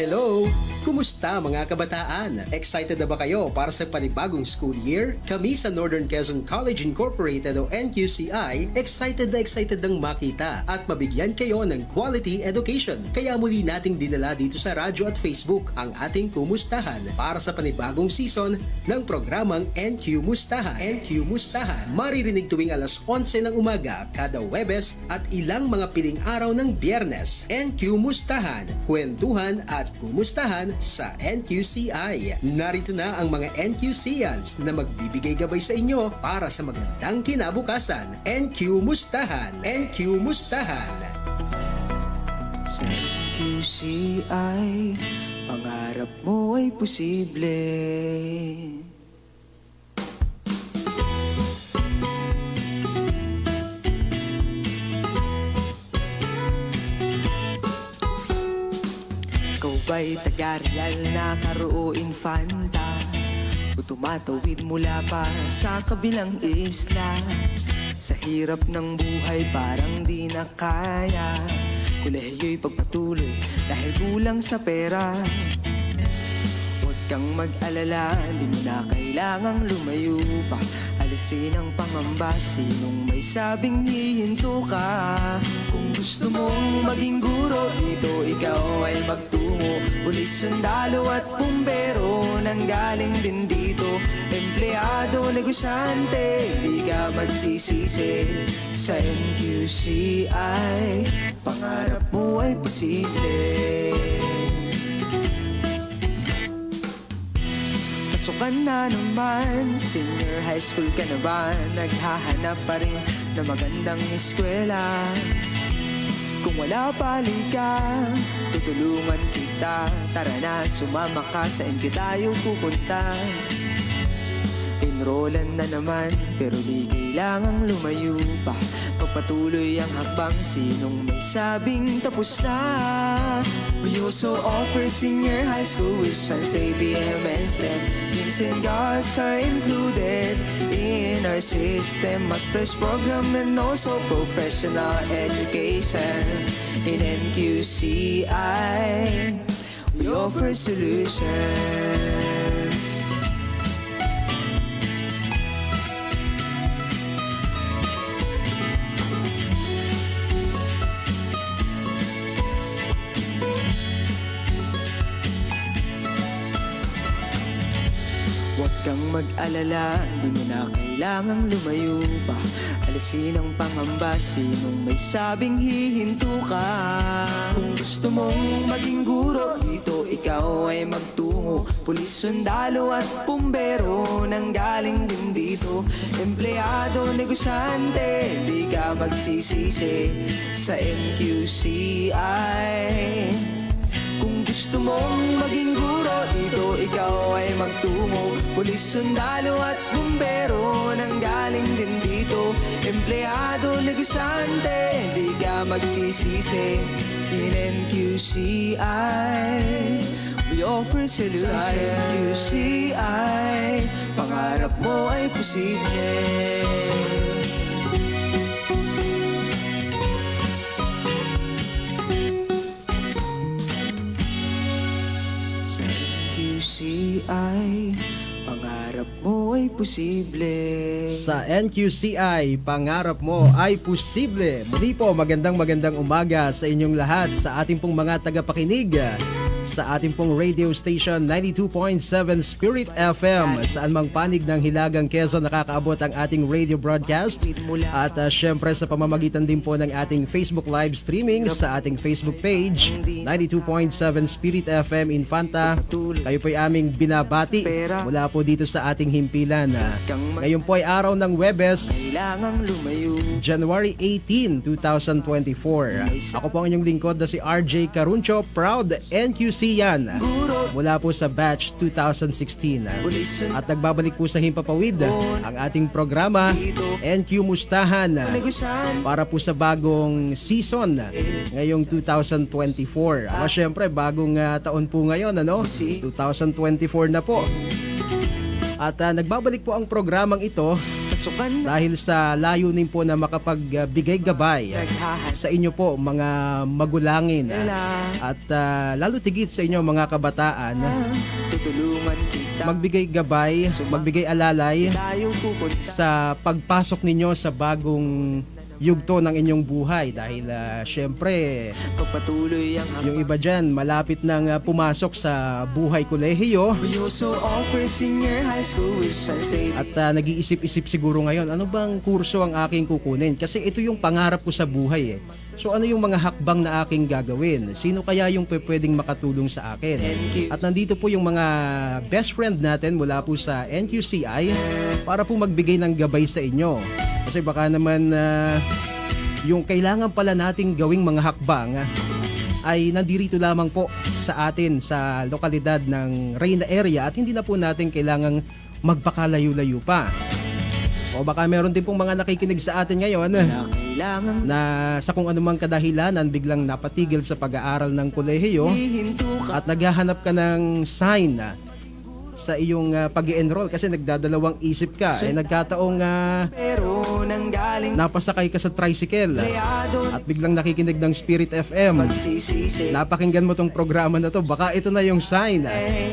Hello! Kumusta mga kabataan? Excited na ba kayo para sa panibagong school year? Kami sa Northern Quezon College Incorporated o NQCI, excited ng makita at mabigyan kayo ng quality education. Kaya muli nating dinala dito sa radyo at Facebook ang ating kumustahan para sa panibagong season ng programang NQ Mustahan. NQ Mustahan. Maririnig tuwing alas 11 ng umaga kada Webes at ilang mga piling araw ng Biyernes. NQ Mustahan. Kwentuhan at kumustahan sa NQCI. Narito na ang mga NQCians na magbibigay gabay sa inyo para sa magandang kinabukasan. NQ Mustahan. NQ Mustahan. Sa NQCI, pangarap mo ay posible. Ba'y taga-real na Caro Infanta o tumatawid mula pa sa kabilang isla? Sa hirap ng buhay parang di na kaya, kolehiyo'y pagpatuloy dahil kulang sa pera. Huwag kang mag-alala, di mo na kailangang lumayo pa. Alisin ang pangamba, sinong may sabing hihinto ka? Kung gusto mong maging guro, dito ikaw ay magtungo. Pulis, sundalo at bumbero, nanggaling din dito. Empleyado, negosyante, di ka magsisisi. Sa NQCI, pangarap mo ay posible. Pasukan na naman, senior high school ka na ba? Naghahanap pa rin na magandang eskwela. Kung wala palika, tutulungan kita. Tara na, sumama ka, saan ka tayo pupunta? Enrollan na naman, pero di kailangang lumayo pa. Pagpatuloy ang hakbang, sinong may sabing tapos na? We also offer senior high school with Science, ABM, and STEM. Games and GARs are included in our system. Master's program and also professional education. In NQCI, we offer solutions. Huwag kang mag-alala, di mo na kailangang lumayo pa. Alisin ang pangamba, sinong may sabing hihinto ka? Kung gusto mong maging guro, dito ikaw ay magtungo. Pulis, sundalo at bumbero, nanggaling din dito. Empleyado, negosyante, di ka magsisisi. Sa NQCI, kung gusto mong maging guro, dito ikaw ay magtungo. Pulis, sundalo at bumbero, nanggaling din dito. Empleyado, negosyante, di ka magsisisi. In NQCI, we offer solutions. Sa NQCI, pangarap mo ay posible. NQCI, pangarap mo ay posible. Sa NQCI, pangarap mo ay posible. Muli po, magandang umaga sa inyong lahat, sa ating pong mga tagapakinig sa ating pong radio station 92.7 Spirit FM. Saan mang panig ng Hilagang Quezon nakakaabot ang ating radio broadcast. At syempre sa pamamagitan din po ng ating Facebook live streaming sa ating Facebook page 92.7 Spirit FM Infanta. Kayo po ay aming binabati mula po dito sa ating himpilan. Ngayon po ay araw ng Webes, January 18, 2024. Ako po ang inyong lingkod na si RJ Caruncho, proud NQC yan mula po sa batch 2016. At nagbabalik po sa Himpapawid ang ating programa NQ Mustahan para po sa bagong season ngayong 2024. Syempre bagong taon po ngayon, 2024 na po. At nagbabalik po ang programang ito Pasukan na dahil sa layunin po na makapagbigay gabay sa inyo po mga magulangin at lalo tigit sa inyo mga kabataan, tutulungan kita. magbigay gabay, magbigay alalay Tayong pupunta. sa pagpasok ninyo sa bagong yugto ng inyong buhay dahil syempre Pagpatuloy ang yung iba dyan malapit nang pumasok sa buhay kolehiyo We also offer senior high school with Sunday. at nag-iisip-isip siguro ngayon ano bang kurso ang aking kukunin kasi ito yung pangarap ko sa buhay eh. So ano yung mga hakbang na aking gagawin? Sino kaya yung pwedeng makatulong sa akin? At nandito po yung mga best friend natin mula po sa NQCI para po magbigay ng gabay sa inyo. Kasi baka naman yung kailangan pala nating gawing mga hakbang ay nandirito lamang po sa atin sa lokalidad ng Reyna area at hindi na po natin kailangang magpakalayo-layo pa. O baka meron din pong mga nakikinig sa atin ngayon Kailangan na sa kung anumang kadahilanan biglang napatigil sa pag-aaral ng kolehiyo hihinto ka. at naghahanap ka ng sign sa iyong pag-i-enroll kasi nagdadalawang isip ka eh nagkataong Pero nanggaling napasakay ka sa tricycle kayado at biglang nakikinig ng Spirit FM. sisisi. Napakinggan mo tong programa na to, baka ito na yung sign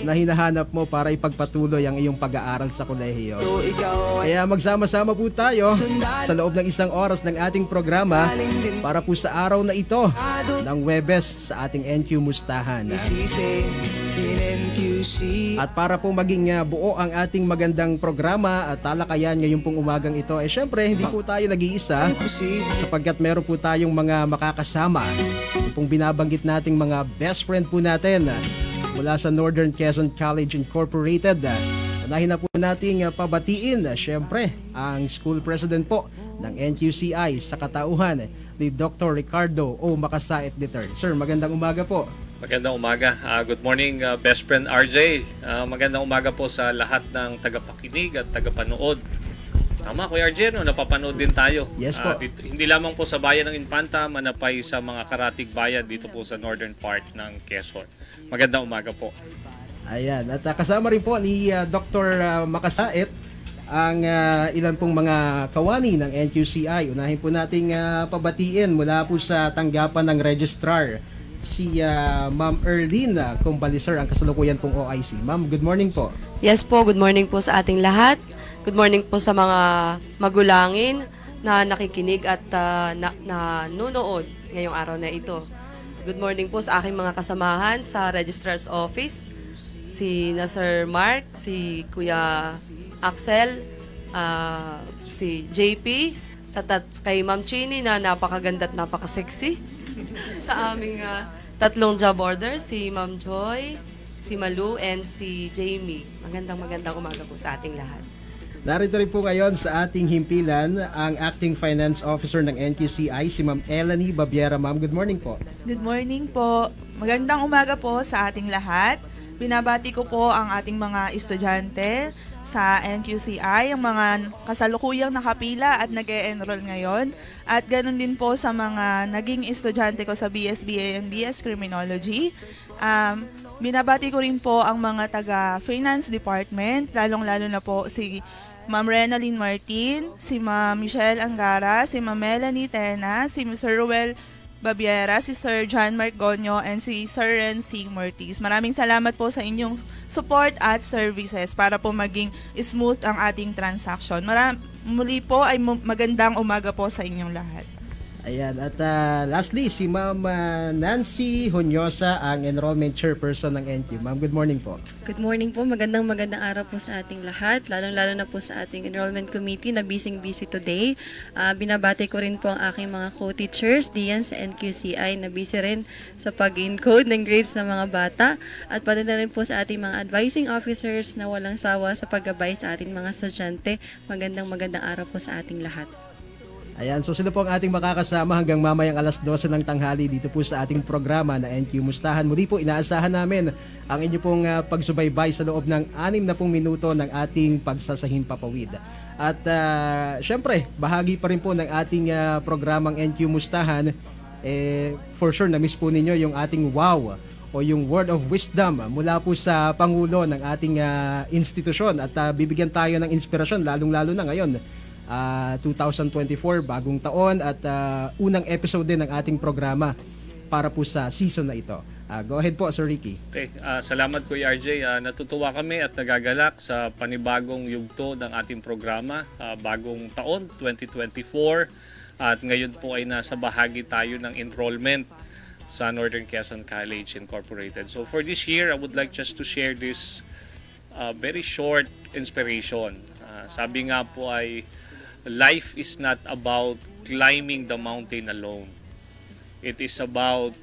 na hinahanap mo para ipagpatuloy ang iyong pag-aaral sa kolehiyo. So ikaw ay Kaya magsama-sama po tayo sa loob ng isang oras ng ating programa para po sa araw na ito ng Webes sa ating NQ Mustahan. sisi. In NQC. At para po maging buo ang ating magandang programa at talakayan ngayong pong umagang ito, eh syempre hindi po tayo nag-iisa Posible. sapagkat meron po tayong mga makakasama. Yung pong binabanggit nating mga best friend po natin mula sa Northern Quezon College Incorporated. Unahin na po nating pabatiin syempre ang school president po ng NQCI sa katauhan ni Dr. Ricardo O. Makasait III. Sir, magandang umaga po. Magandang umaga. Good morning, best friend RJ. Magandang umaga po sa lahat ng tagapakinig at tagapanood. Tama, Kuya RJ, no? Napapanood din tayo. Yes po. Hindi lamang po sa bayan ng Infanta, manapay sa mga karatig bayan dito po sa northern part ng Quezon. Magandang umaga po. Ayan, at kasama rin po ni Dr. Makasait ang ilan pong mga kawani ng NQCI. Unahin po nating pabatiin mula po sa tanggapan ng registrar si Ma'am Erlene Kumbaliser ang kasalukuyan pong OIC. Ma'am, good morning po. Yes po, good morning po sa ating lahat. Good morning po sa mga magulangin na nakikinig at nanonood ngayong araw na ito. Good morning po sa aking mga kasamahan sa Registrar's Office, si na Sir Mark, si Kuya Axel, si JP, kay Ma'am Chini na napakaganda at napakasexy. Sa aming tatlong job order, si Ma'am Joy, si Malu, and si Jamie. Magandang umaga po sa ating lahat. Narito rin po ngayon sa ating himpilan ang Acting Finance Officer ng NQCI, si Ma'am Elanie Babiera. Ma'am, good morning po. Good morning po. Magandang umaga po sa ating lahat. Binabati ko po ang ating mga estudyante sa NQCI, ang mga kasalukuyang nakapila at nag-e-enroll ngayon. At ganoon din po sa mga naging estudyante ko sa BSBA and BS Criminology. Binabati ko rin po ang mga taga-Finance Department, lalong-lalo na po si Ma'am Renaline Martin, si Ma'am Michelle Angara, si Ma'am Melanie Tena, si Mr. Ruel Babiera, si Sir John Margonio, and si Sir Renzi Mortiz. Maraming salamat po sa inyong support at services para po maging smooth ang ating transaction. Muli po ay magandang umaga po sa inyong lahat. Ayan, at lastly, si Ma'am Nancy Honyosa, ang Enrollment Chairperson ng NQ. Ma'am, good morning po. Good morning po. Magandang araw po sa ating lahat, lalong-lalo na po sa ating Enrollment Committee na busy today. Binabati ko rin po ang aking mga co-teachers diyan sa NQCI na busy rin sa pag-encode ng grades ng mga bata at pati na rin po sa ating mga advising officers na walang sawa sa paggabay sa ating mga estudyante. Magandang araw po sa ating lahat. Ayan, so sila po ang ating makakasama hanggang mamayang alas 12 ng tanghali dito po sa ating programa na NQ Mustahan. Muli po, inaasahan namin ang inyo pong pagsubaybay sa loob ng 60 minuto ng ating pagsasahim papawid. At syempre, bahagi pa rin po ng ating programang NQ Mustahan. For sure, na-miss po ninyo yung ating wow o yung word of wisdom mula po sa Pangulo ng ating institusyon. At bibigyan tayo ng inspirasyon, lalong-lalo na ngayon 2024, bagong taon at unang episode din ng ating programa para po sa season na ito. Go ahead po, Sir Ricky. Okay, salamat Kuya RJ. Natutuwa kami at nagagalak sa panibagong yugto ng ating programa, bagong taon 2024, at ngayon po ay nasa bahagi tayo ng enrollment sa Northern Quezon College Incorporated. So for this year, I would like just to share this very short inspiration. Sabi nga po ay, life is not about climbing the mountain alone. It is about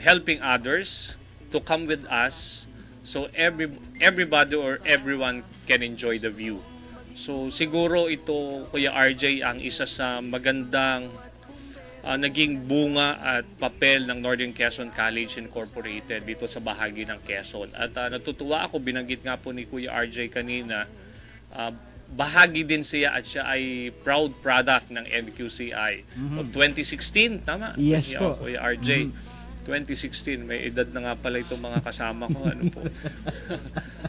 helping others to come with us, so everybody or everyone can enjoy the view. So siguro ito, Kuya RJ, ang isa sa magandang naging bunga at papel ng Northern Quezon College Incorporated dito sa bahagi ng Quezon. At natutuwa ako, binanggit nga po ni Kuya RJ kanina, bahagi din siya at siya ay proud product ng NQCI. O 2016, tama? Yes po. Kuya RJ, 2016, may edad na nga pala itong mga kasama ko. Ano po?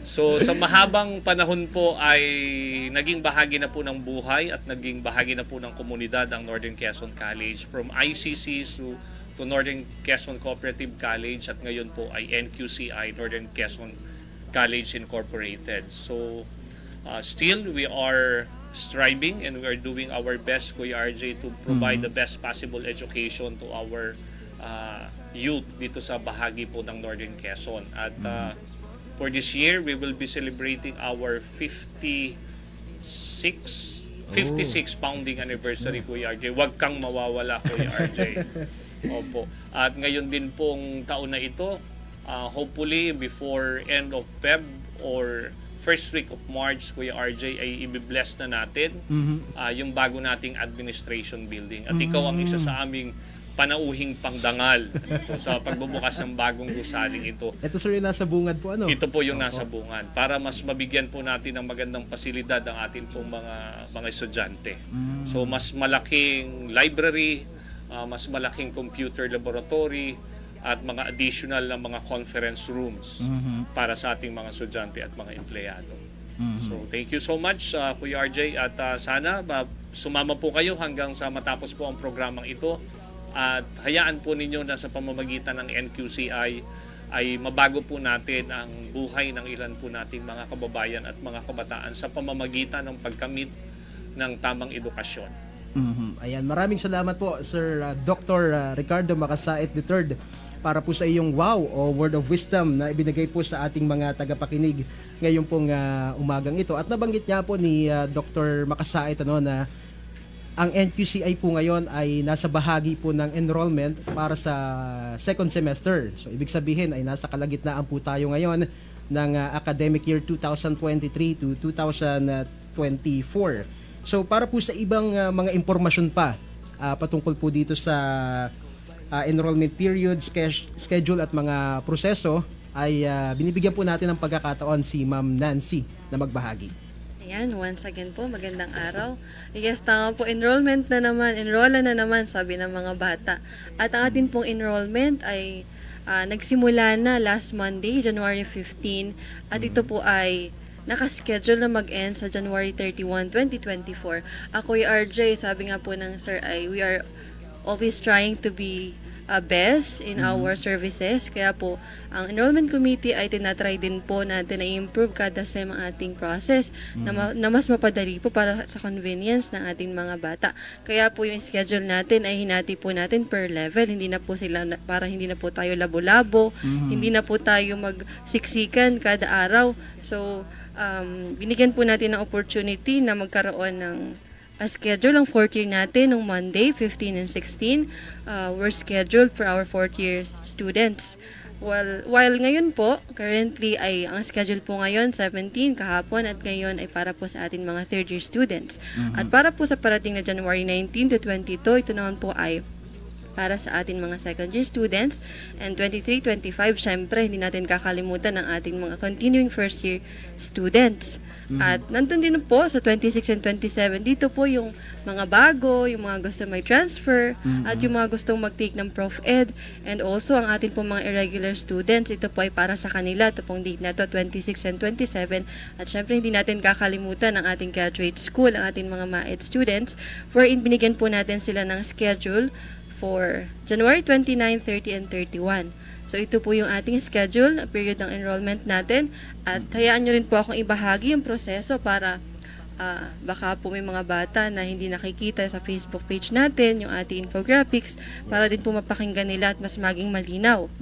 So sa mahabang panahon po ay naging bahagi na po ng buhay at naging bahagi na po ng komunidad ang Northern Quezon College, from ICC to Northern Quezon Cooperative College, at ngayon po ay NQCI, Northern Quezon College Incorporated. So still we are striving and we are doing our best, Kuya RJ, to provide the best possible education to our youth dito sa bahagi po ng Northern Quezon. At for this year, we will be celebrating our 56 founding anniversary, Kuya RJ. Huwag kang mawawala, Kuya RJ. Opo. At ngayon din pong taon na ito, hopefully before end of Feb or first week of March, Kuya RJ, ay i-bless na natin yung bago nating administration building. At ikaw ang isa sa aming panauhing pangdangal sa pagbubukas ng bagong gusaling ito. Ito, sir, yung nasa bungad po, ano? Ito po yung nasa bungad, para mas mabigyan po natin ng magandang pasilidad ang atin pong mga estudyante. So mas malaking library, mas malaking computer laboratory, at mga additional na mga conference rooms para sa ating mga estudyante at mga empleyado. So thank you so much, Kuya RJ, at sana sumama po kayo hanggang sa matapos po ang programang ito, at hayaan po ninyo na sa pamamagitan ng NQCI ay mabago po natin ang buhay ng ilan po nating mga kababayan at mga kabataan sa pamamagitan ng pagkamit ng tamang edukasyon. Ayan, maraming salamat po, Sir Dr. Ricardo Makasait III, para po sa iyong wow o word of wisdom na ibinigay po sa ating mga tagapakinig ngayon pong umagang ito. At nabanggit niya po ni Dr. Makasait na ang NQCI po ngayon ay nasa bahagi po ng enrollment para sa second semester. So ibig sabihin ay nasa kalagitnaan po tayo ngayon ng academic year 2023 to 2024. So para po sa ibang mga impormasyon pa patungkol po dito sa enrollment period, schedule at mga proseso, ay binibigyan po natin ng pagkakataon si Ma'am Nancy na magbahagi. Ayan, once again po, magandang araw. Yes, tama po, enrollment na naman, enrollan na naman, sabi ng mga bata. At ang atin pong enrollment ay nagsimula na last Monday, January 15, at ito po ay nakaschedule na mag-end sa January 31, 2024. Ako ay RJ, sabi nga po ng sir ay we are always trying to be best in our services. Kaya po, ang enrollment committee ay tinatry din po natin na i-improve kada sem ang ating process na mas mapadali po para sa convenience ng ating mga bata. Kaya po yung schedule natin ay hinati po natin per level. Hindi na po sila, para hindi na po tayo labo-labo, hindi na po tayo magsiksikan kada araw. So, binigyan po natin ng opportunity na magkaroon ng schedule ang fourth year natin nung Monday, 15 and 16. We're scheduled for our fourth year students. While ngayon po, currently ay ang schedule po ngayon 17 kahapon, at ngayon ay para po sa ating mga third year students. At para po sa parating na January 19 to 22, ito naman po ay para sa ating mga second year students. And 23-25, syempre, hindi natin kakalimutan ang ating mga continuing first year students. At nandun din po sa 26 and 27, dito po yung mga bago, yung mga gusto may transfer, at yung mga gustong mag-take ng Prof Ed. And also, ang ating po mga irregular students, ito po ay para sa kanila. Ito pong date na to, 26 and 27. At syempre, hindi natin kakalimutan ang ating graduate school, ang ating mga MAED students, wherein binigyan po natin sila ng schedule for January 29, 30, and 31. So ito po yung ating schedule, period ng enrollment natin. At hayaan nyo rin po akong ibahagi yung proseso para baka po may mga bata na hindi nakikita sa Facebook page natin, yung ating infographics, para din po mapakinggan nila at mas maging malinaw.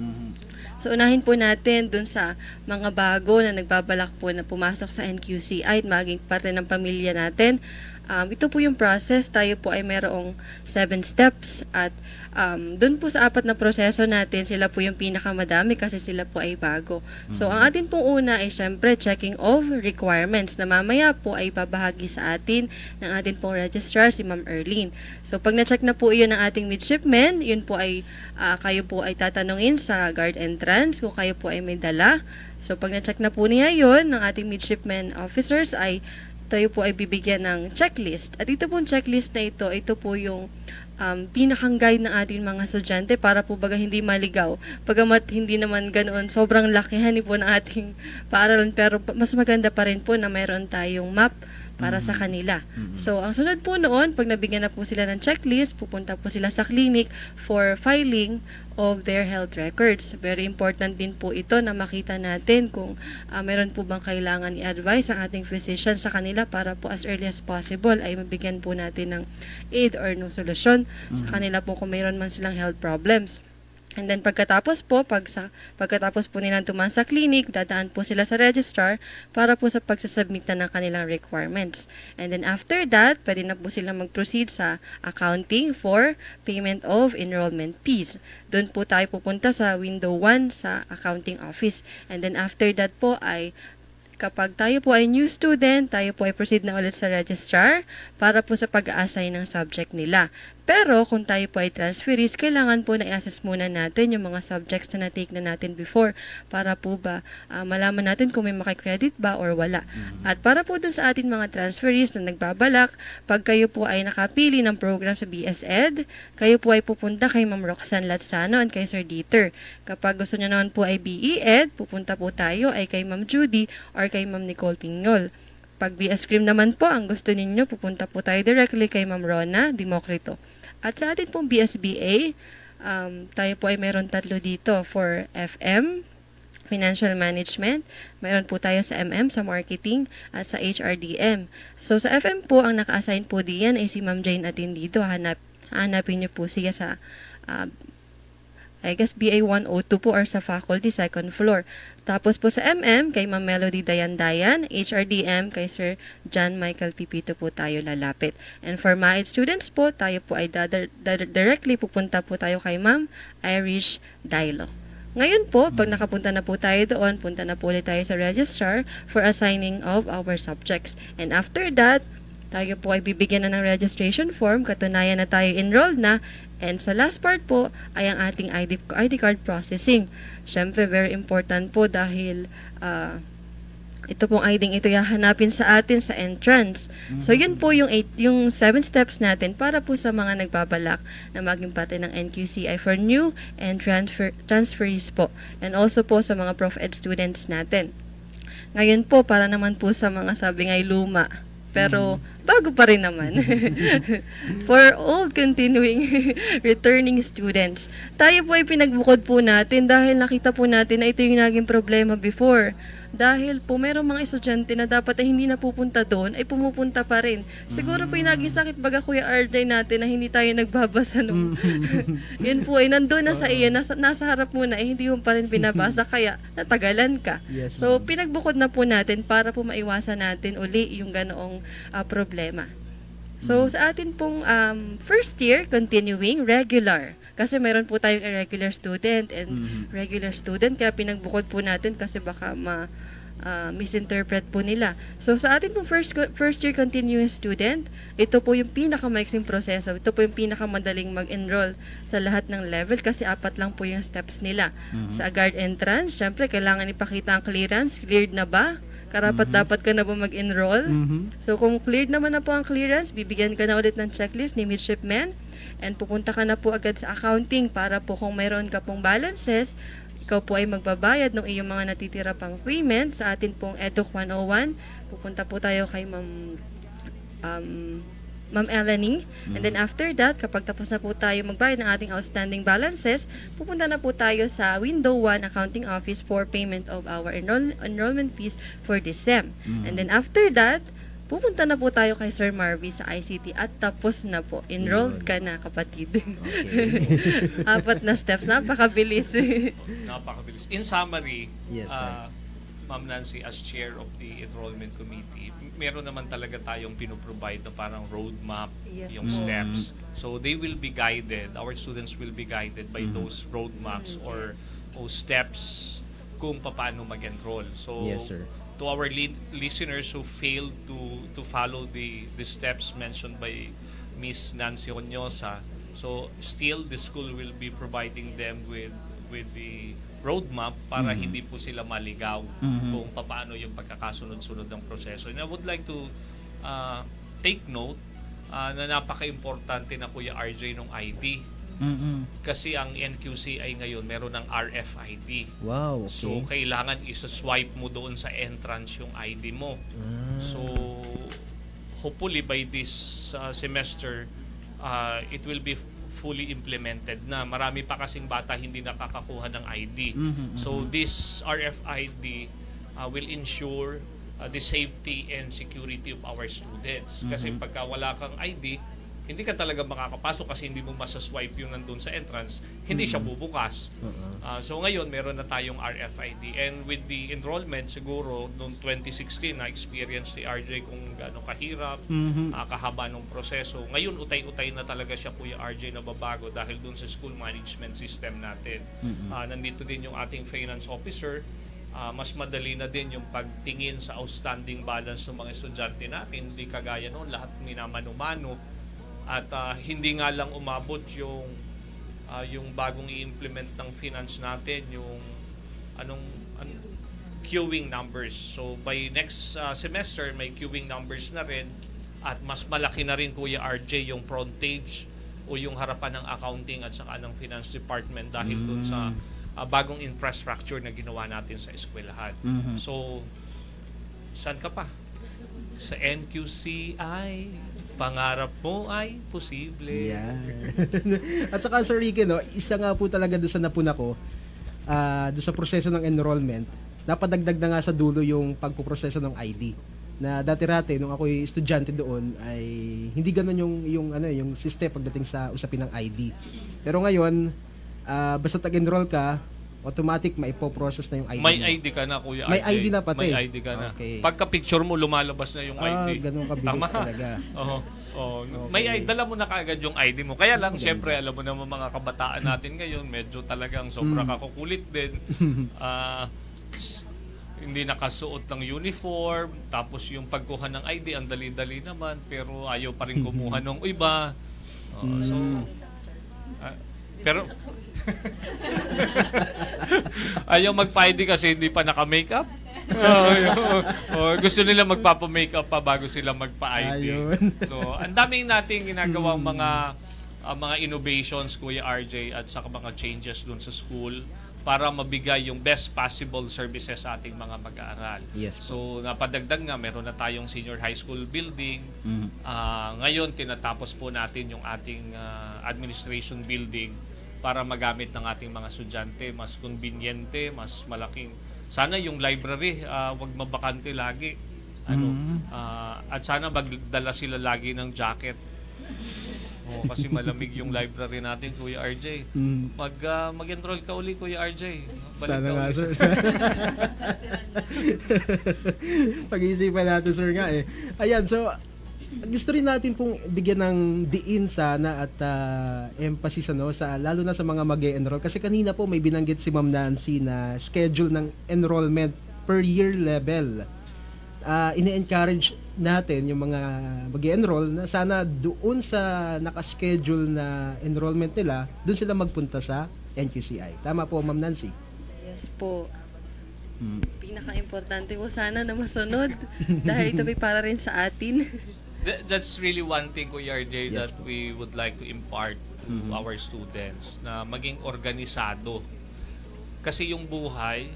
So unahin po natin dun sa mga bago na nagbabalak po na pumasok sa NQCI at maging parte ng pamilya natin. Ito po yung process. Tayo po ay mayroong 7 steps at dun po sa 4 na proseso natin, sila po yung pinakamadami kasi sila po ay bago. So, ang atin pong una ay syempre checking of requirements na mamaya po ay babahagi sa atin ng atin pong registrar, si Ma'am Erlene. So, pag na-check na po yun ng ating midshipmen, yun po ay kayo po ay tatanungin sa guard entrance kung kayo po ay may dala. So, pag na-check na po niya yun ng ating midshipmen officers ay tayo po ay bibigyan ng checklist. At ito pong checklist na ito po yung pinakang guide ng ating mga estudyante para po baga hindi maligaw. Pagamat hindi naman ganoon, sobrang lakihan po ng ating paaralan, pero mas maganda pa rin po na mayroon tayong map para sa kanila. So, ang sunod po noon, pag nabigyan na po sila ng checklist, pupunta po sila sa clinic for filing of their health records. Very important din po ito na makita natin kung meron po bang kailangan i-advise ang ating physician sa kanila para po as early as possible ay mabigyan po natin ng aid or no solution sa kanila po kung mayroon man silang health problems. And then pagkatapos po nilang tumaan sa clinic, dadaan po sila sa registrar para po sa pagsasubmit na ng kanilang requirements. And then after that, pwede na po sila mag-proceed sa accounting for payment of enrollment fees. Doon po tayo pupunta sa window 1 sa accounting office. And then after that po ay kapag tayo po ay new student, tayo po ay proceed na ulit sa registrar para po sa pag-a-assign ng subject nila. Pero kung tayo po ay transferees, kailangan po na i-assess muna natin yung mga subjects na na-take na natin before para po ba malaman natin kung may makikredit ba or wala. At para po dun sa ating mga transferees na nagbabalak, pag kayo po ay nakapili ng program sa BSED, kayo po ay pupunta kay Ma'am Roxanne Latsano and kay Sir Dieter. Kapag gusto nyo naman po ay BEd, pupunta po tayo ay kay Ma'am Judy or kay Ma'am Nicole Pignol. Pag BS Cream naman po, ang gusto ninyo, pupunta po tayo directly kay Ma'am Rona Democrito. At sa atin pong BSBA, tayo po ay meron 3 dito for FM, Financial Management. Meron po tayo sa MM, sa Marketing, at sa HRDM. So sa FM po, ang naka-assign po diyan ay si Ma'am Jane Atendido. Hanapin niyo po siya sa I guess BA 102 po or sa faculty, second floor. Tapos po sa MM, kay Ma'am Melody Dayan-Dayan, HRDM, kay Sir John Michael Pipito po tayo lalapit. And for MAED students po, tayo po ay directly pupunta po tayo kay Ma'am Irish Dailo. Ngayon po, pag nakapunta na po tayo doon, punta na po ulit tayo sa registrar for assigning of our subjects. And after that, tayo po ay bibigyan na ng registration form, katunayan na tayo enrolled na. And sa last part po ay ang ating ID card processing. Siyempre, very important po dahil ito pong ID ito hahanapin sa atin sa entrance. So, yun po yung 7 steps natin para po sa mga nagbabalak na maging parte ng NQCI for new and transferees po. And also po sa mga Prof Ed students natin. Ngayon po, para naman po sa mga sabi nga'y luma. Pero, bago pa rin naman. For all continuing returning students, tayo po ay pinagbukod po natin dahil nakita po natin na ito yung naging problema before. Dahil po merong mga estudyante na dapat ay hindi napupunta doon, ay pumupunta pa rin. Siguro po yung naging sakit baga Kuya RJ natin na hindi tayo nagbabasa nung. Yun po ay nandun na sa iyo, nasa harap mo na, hindi mo pa rin binabasa, kaya natagalan ka. Yes, So, pinagbukod na po natin para po maiwasan natin uli yung ganoong problema. So, sa atin pong first year, continuing, regular. Kasi mayroon po tayong irregular student and regular student. Kaya pinagbukod po natin kasi baka misinterpret po nila. So sa atin pong first year continuing student, ito po yung pinakamaiksing proseso. Ito po yung pinakamadaling mag-enroll sa lahat ng level kasi 4 lang po yung steps nila. Sa guard entrance, syempre kailangan ipakita ang clearance. Cleared na ba? Karapat dapat ka na ba mag-enroll? So kung cleared naman na po ang clearance, bibigyan ka na ulit ng checklist ni midshipman and pupunta ka na po agad sa accounting para po kung mayroon ka pong balances, ikaw po ay magbabayad ng iyong mga natitira pang payment sa atin pong EDUC 101. Pupunta po tayo kay Ma'am Eleni. And then after that, kapag tapos na po tayo magbayad ng ating outstanding balances, pupunta na po tayo sa Window 1 Accounting Office for payment of our enrollment fees for this SEM. And then after that, pupunta na po tayo kay Sir Marvy sa ICT at tapos na po. Enrolled ka na, kapatid. Okay. 4 na steps. Napakabilis. Napakabilis. In summary, Yes, sir. Ma'am Nancy, as chair of the enrollment committee, meron naman talaga tayong pinoprovide na parang roadmap, Yes yung po. steps. So they will be guided, our students will be guided by those roadmaps or steps kung paano mag-enroll. So Yes, sir. to our listeners who failed to follow the steps mentioned by Miss Nancy Honyosa, so still the school will be providing them with the roadmap para hindi po sila maligaw kung paano yung pagkakasunod-sunod ng proseso. And I would like to take note na napaka-importante na Kuya RJ ng ID. Kasi ang NQCI ngayon meron ng RFID. Wow, okay. So kailangan isa-swipe mo doon sa entrance yung ID mo. So hopefully by this semester it will be fully implemented na. Marami pa kasing bata hindi nakakakuha ng ID. So this RFID will ensure the safety and security of our students. Kasi pagka wala kang ID, hindi ka talaga makakapasok kasi hindi mo masaswipe yung nandun sa entrance, hindi siya bubukas. So ngayon, meron na tayong RFID. And with the enrollment, siguro, noong 2016, na-experience ni RJ kung gaano kahirap, kahaba ng proseso. Ngayon, utay-utay na talaga siya, Kuya RJ, na babago dahil dun sa school management system natin. Nandito din yung ating finance officer. Mas madali na din yung pagtingin sa outstanding balance ng mga estudyante natin. Hindi kagaya noon, lahat minamano-mano. At hindi nga lang umabot yung bagong i-implement ng finance natin, yung queuing numbers. So by next semester, may queuing numbers na rin at mas malaki na rin, Kuya RJ, yung frontage o yung harapan ng accounting at saka ng finance department dahil dun sa bagong infrastructure na ginawa natin sa eskwelahan. So, saan ka pa? Sa NQCI, pangarap mo ay posible. Yeah. At saka Sir Ricky, no, isa nga po talaga doon sa napuna ko, doon sa proseso ng enrollment, napadagdag na nga sa dulo yung pagpuproseso ng ID. Na dati-rati nung ako'y estudyante doon ay hindi ganoon yung system pagdating sa usapin ng ID. Pero ngayon, basta tag-enroll ka, automatic maipo-process na yung ID May mo. ID ka na, Kuya RJ. May ID na pati. May ID ka na. Okay. Pagka-picture mo, lumalabas na yung ID. Ganun kabilis Tama. talaga. Oo. Okay. May dala mo na kaagad yung ID mo. Kaya lang, syempre, alam mo naman mga kabataan natin ngayon, medyo talagang sobra kakukulit din. Hindi nakasuot ng uniform, tapos yung pagkuha ng ID, ang dali-dali naman, pero ayaw pa rin kumuha ng iba. Pero ayaw magpa-ID kasi hindi pa naka-makeup. Gusto nila magpapa-makeup pa bago sila magpa-ID. Ayun. So, ang daming nating ginagawang mga innovations, Kuya RJ, at saka mga changes dun sa school para mabigay yung best possible services sa ating mga mag-aaral. Yes po. So, napadagdag nga, meron na tayong senior high school building. Ngayon, tinatapos po natin yung ating administration building para magamit ng ating mga estudyante. Mas conveniente, mas malaking. Sana yung library, wag mabakante lagi. At sana magdala sila lagi ng jacket. Kasi malamig yung library natin, Kuya RJ. Mag-enroll ka uli, Kuya RJ. Balik Sana ka nga, uli sir. sa- Pag-iisipan natin, sir, nga eh. Ayan, so, gusto rin natin pong bigyan ng diin sana at emphasis lalo na sa mga mag-e-enroll. Kasi kanina po may binanggit si Ma'am Nancy na schedule ng enrollment per year level. Ine-encourage natin yung mga mag-enroll na sana doon sa nakaschedule na enrollment nila, doon sila magpunta sa NQCI. Tama po, Ma'am Nancy? Yes po. Pinaka-importante po sana na masunod dahil ito ay para rin sa atin. That's really one thing, Kuya RJ, Yes that we would like to impart to our students, na maging organisado. Kasi yung buhay,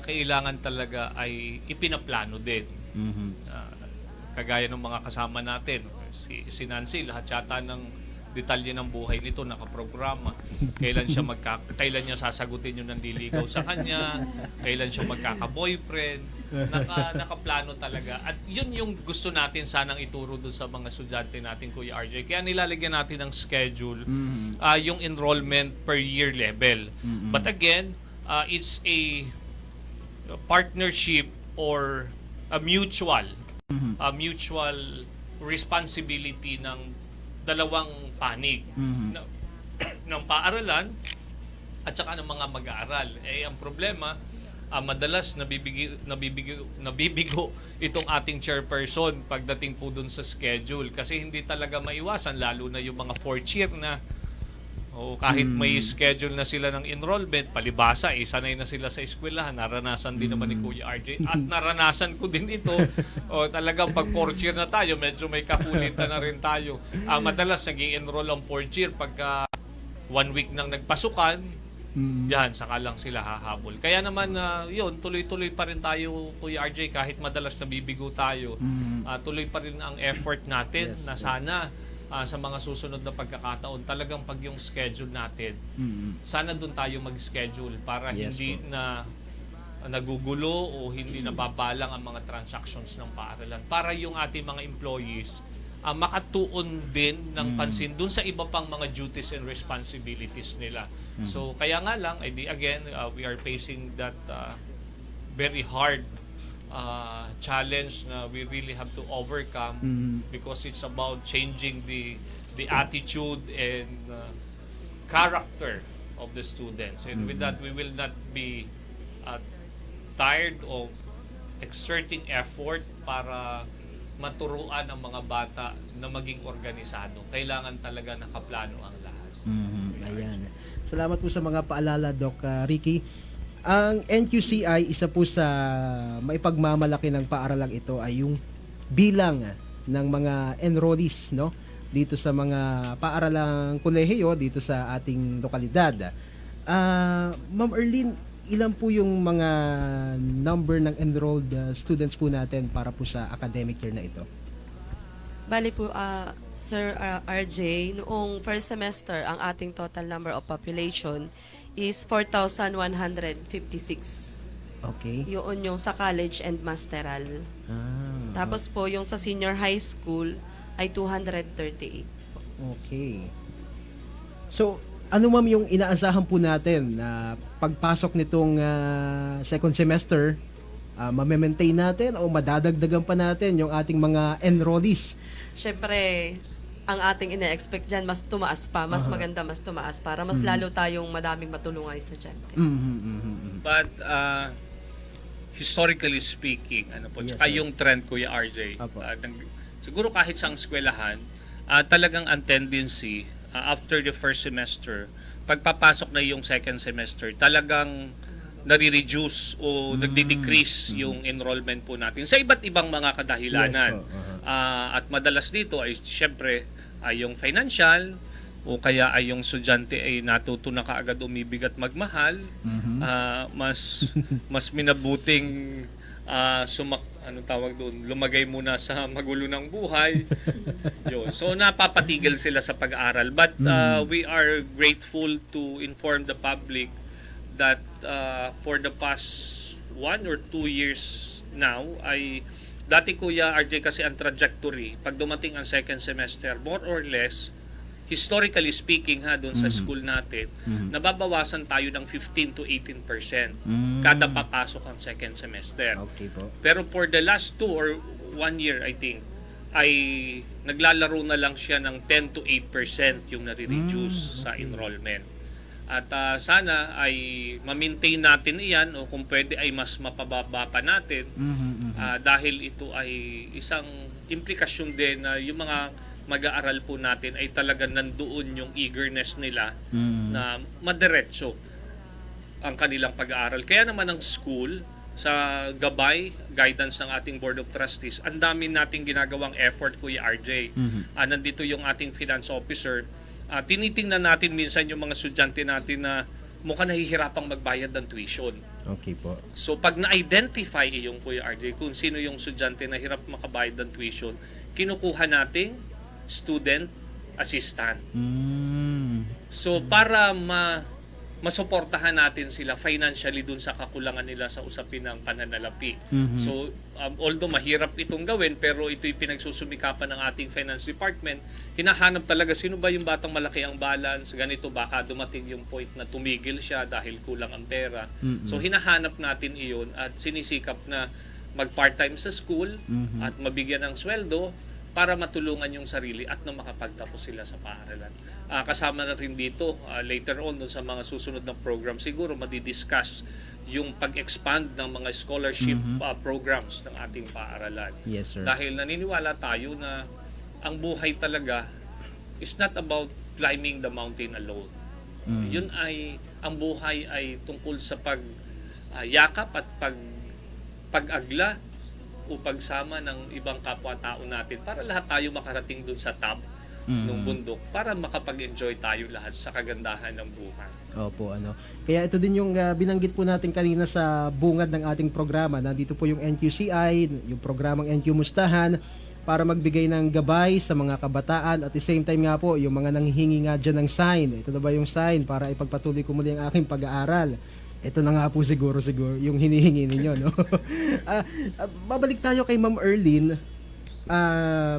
kailangan talaga ay ipinaplano din. Kagaya ng mga kasama natin, si Nancy, lahat yata ng detalye ng buhay nito nakaprograma. Kailan niya sasagutin yung nanliligaw sa kanya, kailan siya magkaka-boyfriend, nakaplano talaga. At yun yung gusto natin sanang ituro doon sa mga estudyante natin, Kuya RJ. Kaya nilalagyan natin ng schedule, yung enrollment per year level. But again, it's a partnership or a mutual responsibility ng dalawang panig ng paaralan at saka ng mga mag-aaral. Ang problema, madalas nabibigo itong ating chairperson pagdating po dun sa schedule kasi hindi talaga maiwasan, lalo na yung mga fourth year na kahit may schedule na sila ng enrollment, palibasa, sanay na sila sa eskwelahan. Naranasan din naman ni Kuya RJ. At naranasan ko din ito. Talagang pag fourth year na tayo, medyo may kakulitan na rin tayo. Madalas nag-i-enroll ang fourth year pagka 1 week nang nagpasukan, yan, saka lang sila hahabol. Kaya naman, yun, tuloy-tuloy pa rin tayo, Kuya RJ, kahit madalas nabibigo tayo. Tuloy pa rin ang effort natin na sana sa mga susunod na pagkakataon, talagang pag yung schedule natin, sana doon tayo mag-schedule para hindi na nagugulo o hindi nababalang ang mga transactions ng paaralan. Para yung ating mga employees makatuon din ng pansin doon sa iba pang mga duties and responsibilities nila. So, kaya nga lang, again, we are facing that very hard challenge na we really have to overcome because it's about changing the attitude and character of the students. And with that, we will not be tired of exerting effort para maturuan ang mga bata na maging organisado. Kailangan talaga nakaplano ang lahat. Ayan. Salamat po sa mga paalala, Doc Ricky. Ang NQCI, isa po sa maipagmamalaki ng paaralang ito ay yung bilang ng mga enrollees, no? Dito sa mga paaralang kolehiyo dito sa ating lokalidad. Ma'am Erlene, ilan po yung mga number ng enrolled students po natin para po sa academic year na ito? Bali po, Sir RJ, noong first semester, ang ating total number of population is 4,156. Okay. Yun yung sa college and masteral. Tapos po, yung sa senior high school ay 238. Okay. So, ano ma'am yung inaasahan po natin na pagpasok nitong second semester, ma-maintain natin o madadagdagan pa natin yung ating mga enrollees? Siyempre, ang ating ina-expect dyan, mas tumaas pa, mas maganda, mas tumaas para mas lalo tayong madaming matulungan estudyante. But historically speaking, Yes, tsaka sir. yung trend, Kuya RJ, Apo. siguro kahit sa eskwelahan, talagang ang tendency, after the first semester, pagpapasok na yung second semester, talagang nare-reduce o nagde-decrease yung enrollment po natin sa iba't ibang mga kadahilanan. Yes po. At madalas dito ay siyempre yung financial o kaya ay yung estudyante ay natuto na kaagad umibig at magmahal. Mas minabuting lumagay muna sa magulo ng buhay. Yun. So napapatigil sila sa pag-aaral. But we are grateful to inform the public that for the past 1 or 2 years now ay dati, Kuya RJ, kasi ang trajectory pag dumating ang second semester, more or less historically speaking doon sa school natin, nababawasan tayo ng 15 to 18% kada papasok ang second semester. Okay po. Pero for the last 2 or 1 year, I think, ay naglalaro na lang siya ng 10 to 8% yung nare-reduce sa enrollment. At sana ay ma-maintain natin iyan o kung pwede ay mas mapababa pa natin dahil ito ay isang implikasyon din na yung mga mag-aaral po natin ay talagang nandoon yung eagerness nila na madiretso ang kanilang pag-aaral. Kaya naman ang school sa gabay, guidance ng ating Board of Trustees, ang dami nating ginagawang effort, Kuya RJ. Nandito yung ating finance officer. Tinitingnan natin minsan yung mga estudyante natin na mukhang nahihirapang magbayad ng tuition. Okay po. So pag na-identify yung Kuya RJ kung sino yung estudyante na hirap makabayad ng tuition, kinukuha nating student assistant. So para masuportahan natin sila financially dun sa kakulangan nila sa usapin ng pananalapi. So, although mahirap itong gawin, pero ito'y pinagsusumikapan ng ating finance department, hinahanap talaga sino ba yung batang malaki ang balance, ganito baka dumating yung point na tumigil siya dahil kulang ang pera. So, hinahanap natin iyon at sinisikap na mag-part-time sa school at mabigyan ng sweldo para matulungan yung sarili at na makapagtapos sila sa paaralan. Kasama na rin dito, later on sa mga susunod na program, siguro madidiscuss yung pag-expand ng mga scholarship programs ng ating paaralan. Yes, sir. Dahil naniniwala tayo na ang buhay talaga is not about climbing the mountain alone. Yun ay, ang buhay ay tungkol sa yakap at pag-agla o pagsama ng ibang kapwa-tao natin para lahat tayo makarating dun sa top ng bundok para makapag-enjoy tayo lahat sa kagandahan ng buhay. Opo, ano. Kaya ito din yung binanggit po natin kanina sa bungad ng ating programa. Nandito po yung NQCI, yung programang NQ Mustahan para magbigay ng gabay sa mga kabataan at the same time nga po yung mga nanghihingi nga dyan ng sign. Ito na ba yung sign para ipagpatuloy ko muli ang aking pag-aaral? Ito na nga po siguro yung hinihingi ninyo, no? Babalik tayo kay Ma'am Erlyn.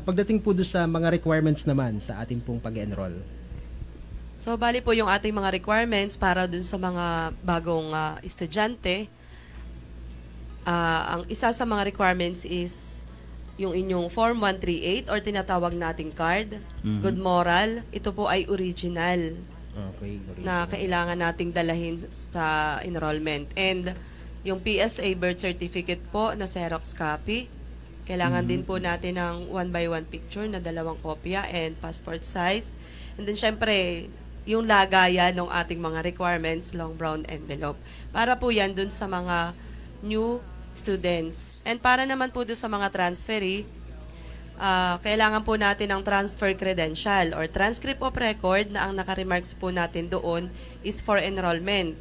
Pagdating po doon sa mga requirements naman sa ating pong pag-enroll. So, bali po yung ating mga requirements para dun sa mga bagong estudyante. Ang isa sa mga requirements is yung inyong Form 138 or tinatawag nating card. Good moral. Ito po ay original. Okay. Na kailangan nating dalahin sa enrollment. And yung PSA birth certificate po na Xerox copy. Kailangan din po natin ng 1x1 picture na 2 kopya and passport size. And then syempre, yung lagayan ng ating mga requirements, long brown envelope. Para po yan dun sa mga new students. And para naman po dun sa mga transferee, kailangan po natin ng transfer credential or transcript of record na ang naka-remarks po natin doon is for enrollment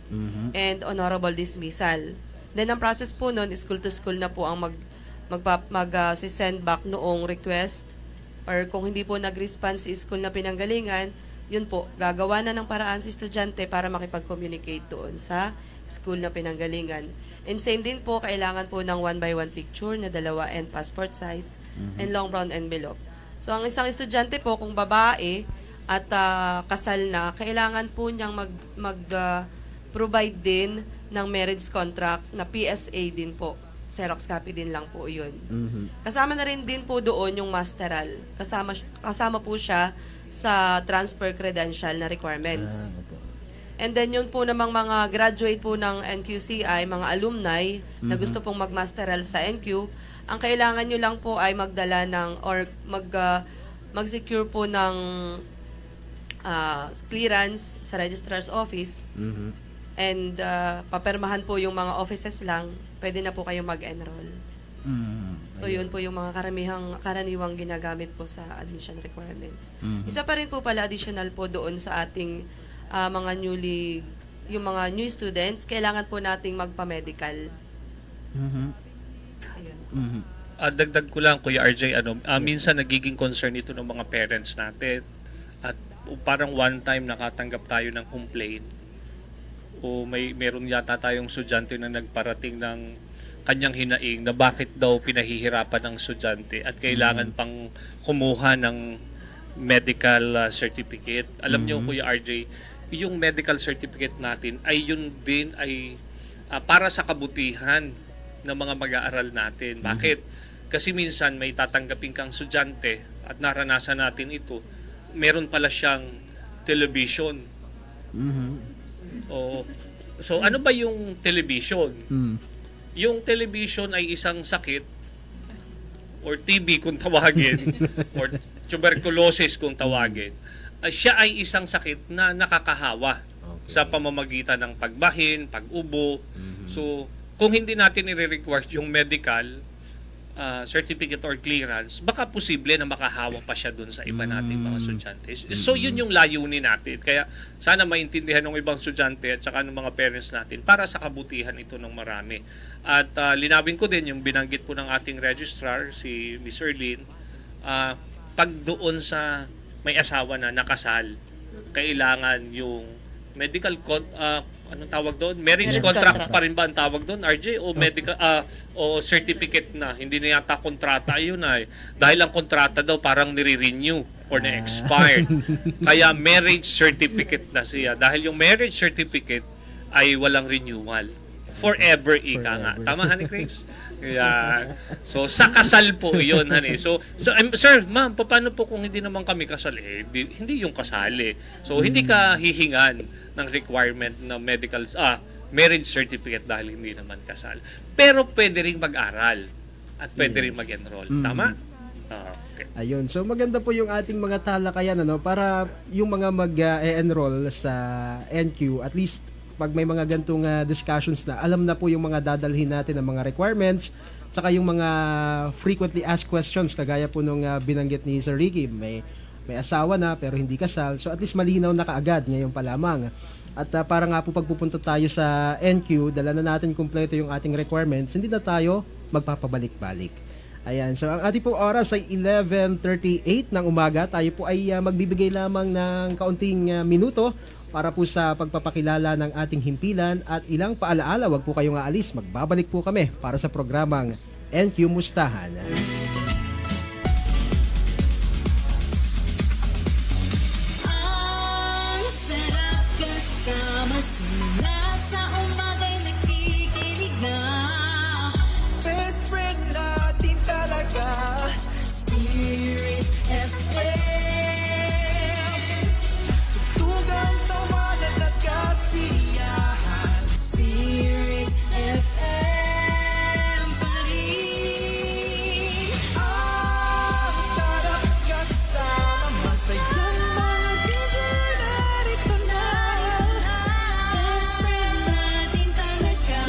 and honorable dismissal. Then ang process po noon, school to school na po ang send back noong request or kung hindi po nag-response si school na pinanggalingan, yun po, gagawa na ng paraan si estudyante para makipag-communicate doon sa school na pinanggalingan. And same din po, kailangan po ng 1x1 picture na 2 and passport size and long brown envelope. So, ang isang estudyante po, kung babae at kasal na, kailangan po niyang mag-provide din ng marriage contract na PSA din po. Xerox copy din lang po yun. Kasama na rin din po doon yung masteral. Kasama po siya sa transfer credential na requirements. And then yun po namang mga graduate po ng NQCI, mga alumni na gusto pong magmasteral sa NQ, ang kailangan nyo lang po ay magdala ng or mag-secure po ng clearance sa registrar's office. And papermahan po yung mga offices lang, pwede na po kayo mag-enroll. So yun po yung mga karaniwang ginagamit po sa admission requirements. Isa pa rin po pala additional po doon sa ating mga yung mga new students, kailangan po nating magpa-medical. Ayun. Dagdag ko lang, Kuya RJ, minsan nagiging concern ito ng mga parents natin. At parang one time nakatanggap tayo ng complaint o meron yata tayong estudyante na nagparating ng kanyang hinaing na bakit daw pinahihirapan ng estudyante at kailangan pang kumuha ng medical certificate. Alam niyo, Kuya RJ, yung medical certificate natin ay yun din ay para sa kabutihan ng mga mag-aaral natin. Bakit? Kasi minsan may tatanggapin kang estudyante at naranasan natin ito, meron pala siyang television. Oo. So ano ba yung television? Mm. Yung television ay isang sakit or TB kung tawagin or tuberculosis kung tawagin. Siya ay isang sakit na nakakahawa sa pamamagitan ng pagbahin, pag-ubo. So kung hindi natin i-require yung medical certificate or clearance, baka posible na makahawa pa siya dun sa iba nating mga estudyante. So yun yung layunin natin. Kaya sana maintindihan ng ibang estudyante at saka ng mga parents natin para sa kabutihan ito ng marami. At linawin ko din yung binanggit po ng ating registrar, si Miss Erlyn, pag doon sa may asawa na nakasal, kailangan yung medical anong tawag doon? Marriage contract pa rin ba ang tawag doon, RJ? O medical o certificate na, hindi na yata kontrata yun ay. Dahil ang kontrata daw parang nire-renew or na-expired. Kaya marriage certificate na siya. Dahil yung marriage certificate ay walang renewal. Forever ika nga. Tama, Honey Grace? Kaya, so sa kasal po yun, honey. So sir, ma'am, paano po kung hindi naman kami kasal? Hindi yung kasali. So hindi ka hihingan ng requirement na marriage certificate dahil hindi naman kasal. Pero pwede ring mag-aral at pwede ring mag-enroll. Tama? Okay. Ayun. So maganda po yung ating mga talakayan para yung mga mag-enroll sa NQ, at least pag may mga gantong discussions na, alam na po yung mga dadalhin natin ng mga requirements, saka yung mga frequently asked questions, kagaya po nung binanggit ni Sir Ricky, may asawa na pero hindi kasal. So at least malinaw na kaagad ngayon pa lamang. At para nga po pagpupunta tayo sa NQ, dala na natin kumpleto yung ating requirements, hindi na tayo magpapabalik-balik. Ayan, so ang ating po oras ay 11:38 ng umaga. Tayo po ay magbibigay lamang ng kaunting minuto para po sa pagpapakilala ng ating himpilan at ilang paalaala. Wag po kayong aalis, magbabalik po kami para sa programang NQ Mustahan. Simula sa umaga'y nakikinig na Best friend natin talaga, Spirit FM. tugang tawanan at kasiyahan. Spirit FM pa rin. Ang sarap kasama, masayang mga DJ narito na. Best friend natin talaga,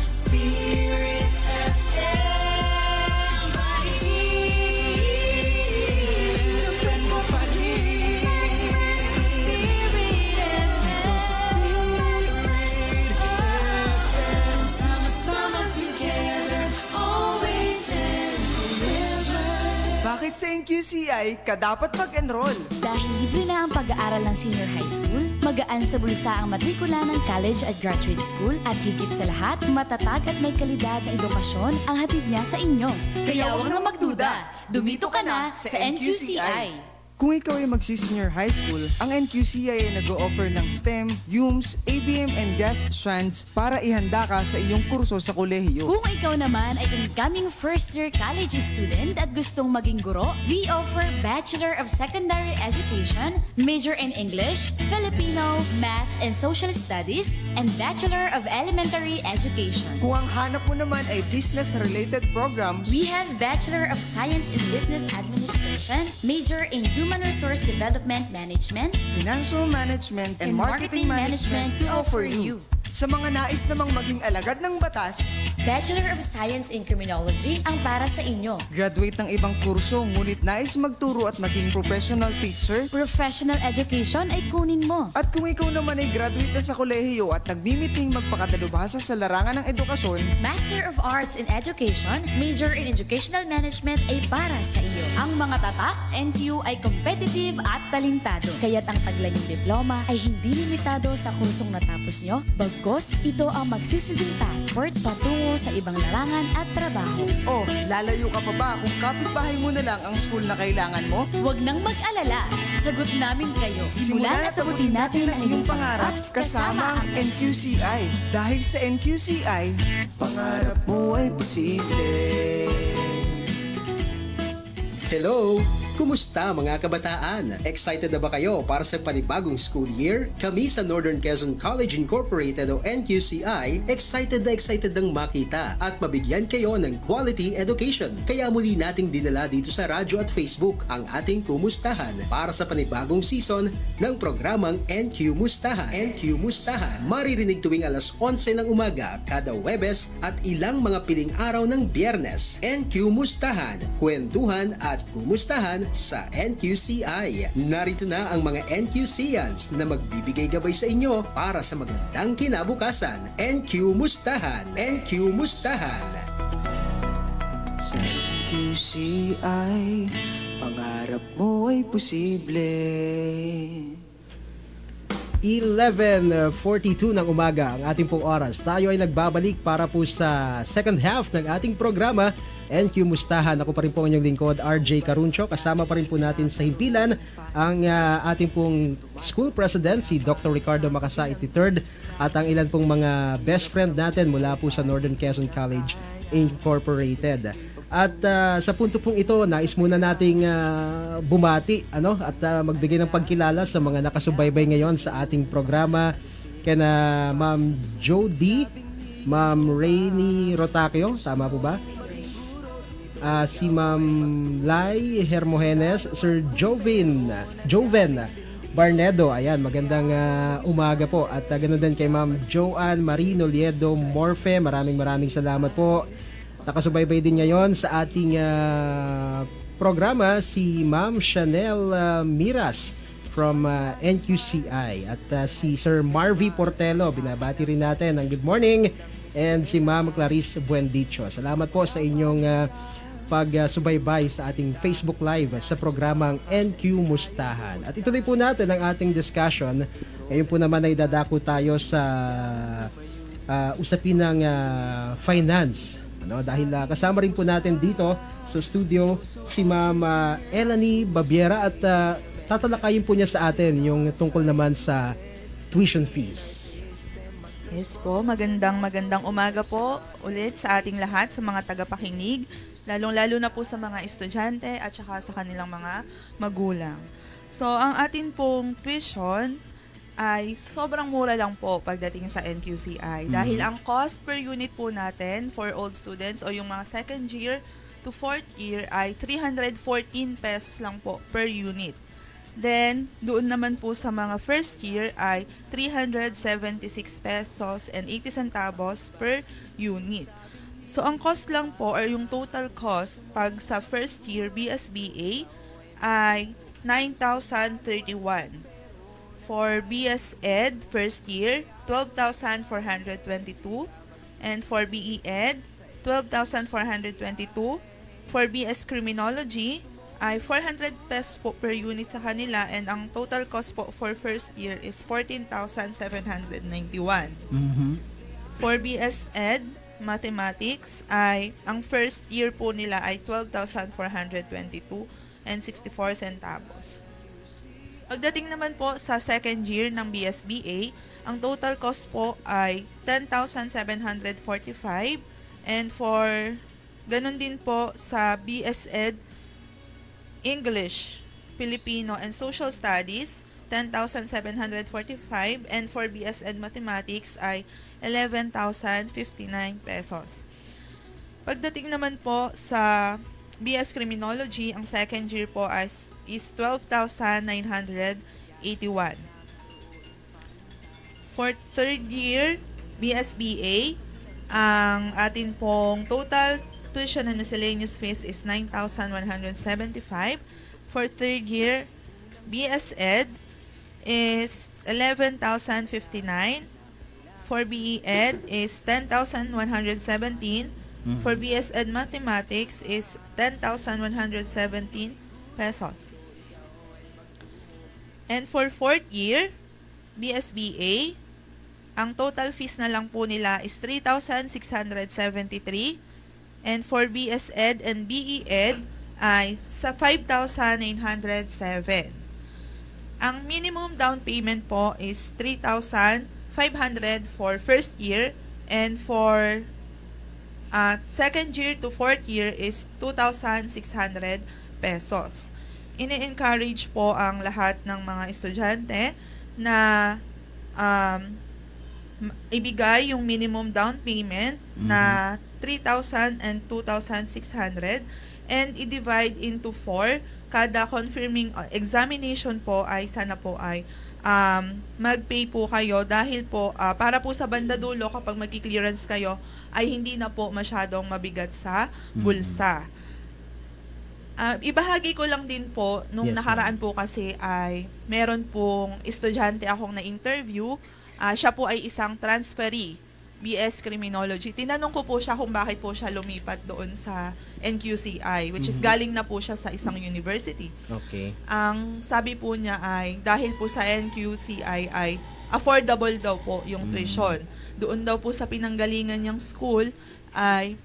Spirit FM pa rin. Friend mo pa rin. Spirit FM. Sama-sama together, always and forever. Bakit sa NQCI ka dapat mag-enroll? Dahil libre na ang pag-aaral ng senior high school, magaan sa bulsa ang matrikula ng college at graduate school, at higit sa lahat, matatag at may kalidad na edukasyon ang hatid niya sa inyo. Kaya huwag na magduda, dumito ka na sa NQCI. Kung ikaw ay magsi-senior high school, ang NQCI ay nag-o-offer ng STEM, UMS, ABM, and GAS strands para ihanda ka sa iyong kurso sa kolehiyo. Kung ikaw naman ay incoming first-year college student at gustong maging guro, we offer Bachelor of Secondary Education, major in English, Filipino, Math, and Social Studies, and Bachelor of Elementary Education. Kung ang hanap mo naman ay business-related programs, We have Bachelor of Science in Business Administration, major in Human Resource Development Management, financial management, and and marketing management to offer you. Sa mga nais namang maging alagad ng batas, Bachelor of Science in Criminology ang para sa inyo. graduate ng ibang kurso ngunit nais magturo at maging professional teacher, Professional Education ay kunin mo. at kung ikaw naman ay graduate na sa kolehiyo at nagbimiting magpakadalubhasa sa larangan ng edukasyon, Master of Arts in Education, major in Educational Management ay para sa iyo. Ang mga tatak, NQ ay competitive at talentado. Kaya't ang taglayong diploma ay hindi limitado sa kursong natapos nyo, bagkos ito ang magsisilbing passport patungo sa ibang larangan at trabaho. o lalayo ka pa ba kung kapitbahay mo na lang ang school na kailangan mo? Huwag nang mag-alala. Sagot namin kayo. Simulan at abutin natin ang iyong pangarap kasama ang NQCI. Dahil sa NQCI, pangarap mo ay posible. Hello! Kumusta mga kabataan? Excited na ba kayo para sa panibagong school year? Kami sa Northern Quezon College Incorporated o NQCI, excited ng makita at mabigyan kayo ng quality education. Kaya muli nating dinala dito sa radyo at Facebook ang ating kumustahan para sa panibagong season ng programang NQ Mustahan. NQ Mustahan, maririnig tuwing alas 11 ng umaga kada Webes at ilang mga piling araw ng Biyernes. NQ Mustahan, kwentuhan at kumustahan sa NQCI. Narito na ang mga NQCians na magbibigay gabay sa inyo para sa magandang kinabukasan. NQ Mustahan. NQ Mustahan. Sa NQCI, pangarap mo ay posible. 11:42 ng umaga ang ating pong oras. Tayo ay nagbabalik para po sa second half ng ating programa, NQ Mustahan. Ako pa rin po ang inyong lingkod, RJ Caruncho. Kasama pa rin po natin sa himpilan ang ating pong school president, si Dr. Ricardo Macasa III, at ang ilan pong mga best friend natin mula po sa Northern Quezon College Incorporated. At sa punto pong ito, nais muna nating bumati at magbigay ng pagkilala sa mga nakasubaybay ngayon sa ating programa, kina Ma'am Jody, Ma'am Rainy Rotacio, tama po ba? Si Ma'am Lai Hermogenes, Sir Joven Barnedo, ayan, magandang umaga po. At ganoon din kay Ma'am Joanne Marino Liedo Morfe, maraming salamat po. Nakasubaybay din ngayon sa ating programa si Ma'am Chanel Miras from NQCI at si Sir Marvy Portelo, binabati rin natin ang good morning, and si Ma'am Clarice Buendicho. Salamat po sa inyong pagsubaybay sa ating Facebook Live sa programang NQ Mustahan. At ituloy po natin ang ating discussion. Ngayon po naman ay dadako tayo sa usapin ng finance. Dahil kasama rin po natin dito sa studio si Ma'am Elanie Babiera at tatalakayin po niya sa atin yung tungkol naman sa tuition fees. Yes po, magandang umaga po ulit sa ating lahat, sa mga tagapakinig, lalong-lalo na po sa mga estudyante at saka sa kanilang mga magulang. So, ang atin pong tuition ay sobrang mura lang po pagdating sa NQCI. Dahil ang cost per unit po natin for old students o yung mga second year to fourth year ay 314 pesos lang po per unit. Then, doon naman po sa mga first year ay 376 pesos and 80 centavos per unit. So, ang cost lang po or yung total cost pag sa first year BSBA ay 9,031. For BS Ed, first year, 12,422. And for BE Ed, 12,422. For BS Criminology, ay 400 pesos po per unit sa kanila. And ang total cost po for first year is 14,791. For BS Ed, Mathematics, ay ang first year po nila ay 12,422 and 64 centavos. Pagdating naman po sa second year ng BSBA, ang total cost po ay 10,745, and for ganun din po sa BS Ed English, Filipino, and Social Studies, 10,745, and for BS Ed Mathematics ay 11,059 pesos. Pagdating naman po sa BS Criminology, ang second year po is 12,981. For third year, BSBA, ang atin pong total tuition and miscellaneous fees is 9,175. For third year, BS Ed is 11,059. For BE Ed is 10,117. For BS Ed Mathematics is 10,117 pesos. And for fourth year, BSBA, ang total fees na lang po nila is 3,673. And for BS Ed and BE Ed ay sa 5,907. Ang minimum down payment po is 3,500 for first year, and for second year to fourth year is 2,600 pesos. ini-encourage po ang lahat ng mga estudyante na ibigay yung minimum down payment na 3,000 and 2,600 and i-divide into 4. Kada confirming examination po ay sana po ay mag-pay po kayo dahil po para po sa banda dulo kapag mag-clearance kayo ay hindi na po masyadong mabigat sa bulsa. Ibahagi ko lang din po, nung Yes, nakaraan po kasi ay meron pong estudyante akong na-interview. Siya po ay isang transferee, BS Criminology. Tinanong ko po siya kung bakit po siya lumipat doon sa NQCI, which is galing na po siya sa isang university. Okay. Ang sabi po niya ay dahil po sa NQCI ay affordable daw po yung tuition. Doon daw po sa pinanggalingan niyang school ay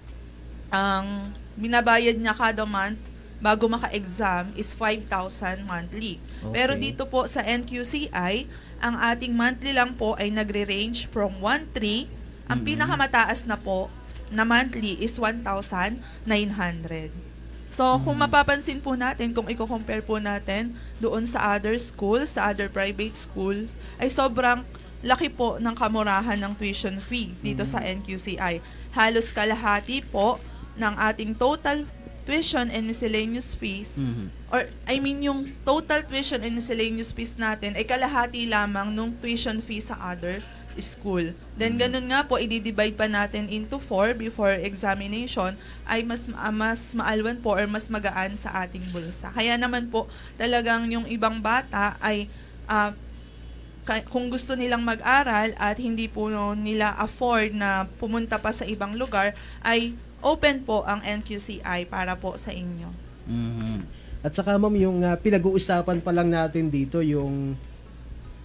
ang binabayad niya kada month bago maka-exam is 5,000 monthly. Pero Okay. dito po sa NQCI, ang ating monthly lang po ay nagre-range from 1,300. Ang pinakamataas na po na monthly is 1,900. So, kung mapapansin po natin, kung i-compare po natin doon sa other schools, sa other private schools, ay sobrang laki po ng kamurahan ng tuition fee dito sa NQCI. Halos kalahati po ng ating total tuition and miscellaneous fees, or I mean yung total tuition and miscellaneous fees natin ay kalahati lamang nung tuition fee sa other school. Then ganun nga po, i-divide pa natin into 4 before examination ay mas maalwan po or mas magaan sa ating bulsa. Kaya naman po talagang yung ibang bata ay kung gusto nilang mag-aral at hindi po nila afford na pumunta pa sa ibang lugar, ay open po ang NQCI para po sa inyo. At saka ma'am, yung pinag-uusapan pa lang natin dito, yung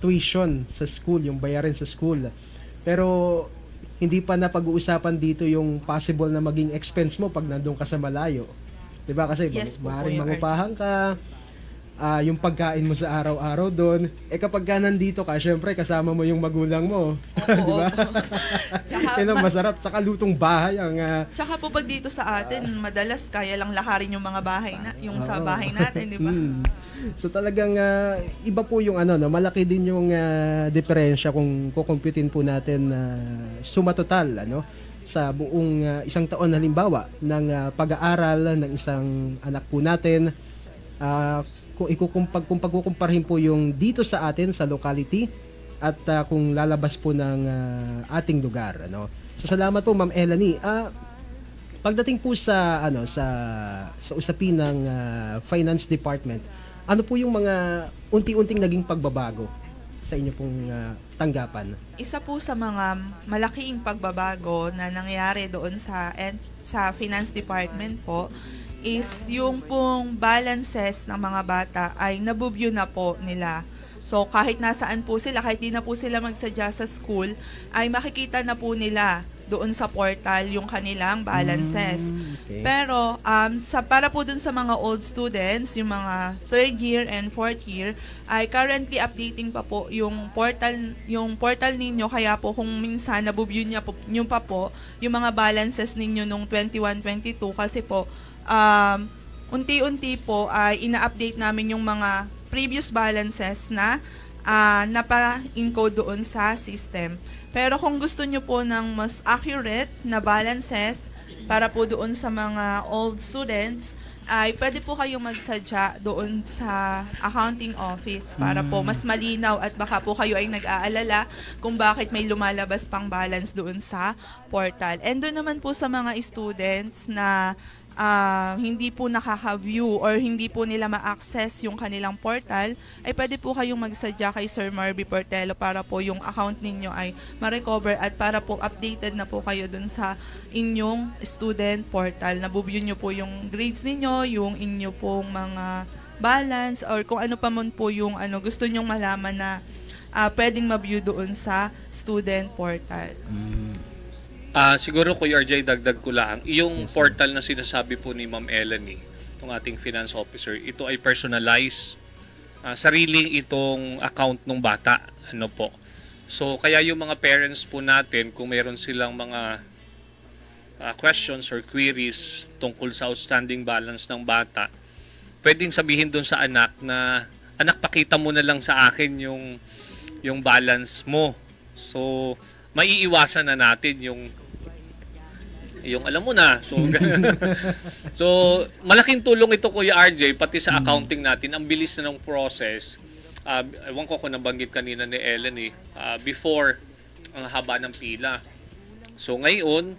tuition sa school, yung bayarin sa school. Pero hindi pa napag-uusapan dito yung possible na maging expense mo pag nandun ka sa malayo. 'Di ba? Kasi Yes po, maaaring Kuya mangupahan ka, yung pagkain mo sa araw-araw doon. Kapag ka nandito ka, syempre kasama mo yung magulang mo. Di ba? Tsaka, Yan ang masarap. Tsaka lutong bahay ang... tsaka po pag dito sa atin, madalas kaya lang lakarin yung mga bahay na, yung sa bahay natin, di ba? So talagang iba po yung malaki din yung diferensya kung kukumputin po natin suma total sa buong isang taon halimbawa ng pag-aaral ng isang anak po natin. Kung pagkukumparahin po yung dito sa atin sa locality at kung lalabas po ng ating lugar, So salamat po Ma'am Elanie. Pagdating po sa sa usapin ng Finance Department, ano po yung mga unti-unting naging pagbabago sa inyo pong tanggapan? Isa po sa mga malaking pagbabago na nangyari doon sa Finance Department po is yung pong balances ng mga bata ay nabubyo na po nila. So kahit nasaan po sila, kahit di na po sila magsadya sa school, ay makikita na po nila doon sa portal yung kanilang balances. Okay. Pero para po dun sa mga old students, yung mga 3rd year and 4th year, ay currently updating pa po yung portal ninyo. Kaya po kung minsan nabubyo nyo pa po yung mga balances ninyo nung 21-22 kasi po unti-unti po ay ina-update namin yung mga previous balances na napa-encode doon sa system. Pero kung gusto nyo po ng mas accurate na balances para po doon sa mga old students, ay pwede po kayong magsadya doon sa accounting office para po mas malinaw at baka po kayo ay nag-aalala kung bakit may lumalabas pang balance doon sa portal. And doon naman po sa mga students na hindi po nakaka-view or hindi po nila ma-access yung kanilang portal, ay pwede po kayong magsadya kay Sir Marby Portelo para po yung account ninyo ay ma-recover at para po updated na po kayo dun sa inyong student portal. Nabubview nyo po yung grades ninyo, yung inyo pong mga balance or kung ano pa man po yung gusto nyong malaman na pwedeng ma-view doon sa student portal. Siguro Kuya RJ, dagdag ko lang, yung portal na sinasabi po ni Ma'am Elanie, itong ating finance officer, ito ay personalized, sariling itong account ng bata. So kaya yung mga parents po natin, kung meron silang mga questions or queries tungkol sa outstanding balance ng bata, pwedeng sabihin doon sa anak na, anak, pakita mo na lang sa akin yung balance mo. So, maiiwasan na natin yung alam mo na. So, so malaking tulong ito, Kuya RJ, pati sa accounting natin. Ang bilis na ng process. Ewan ko kung nabanggit kanina ni Ellen before, ang haba ng pila. So ngayon,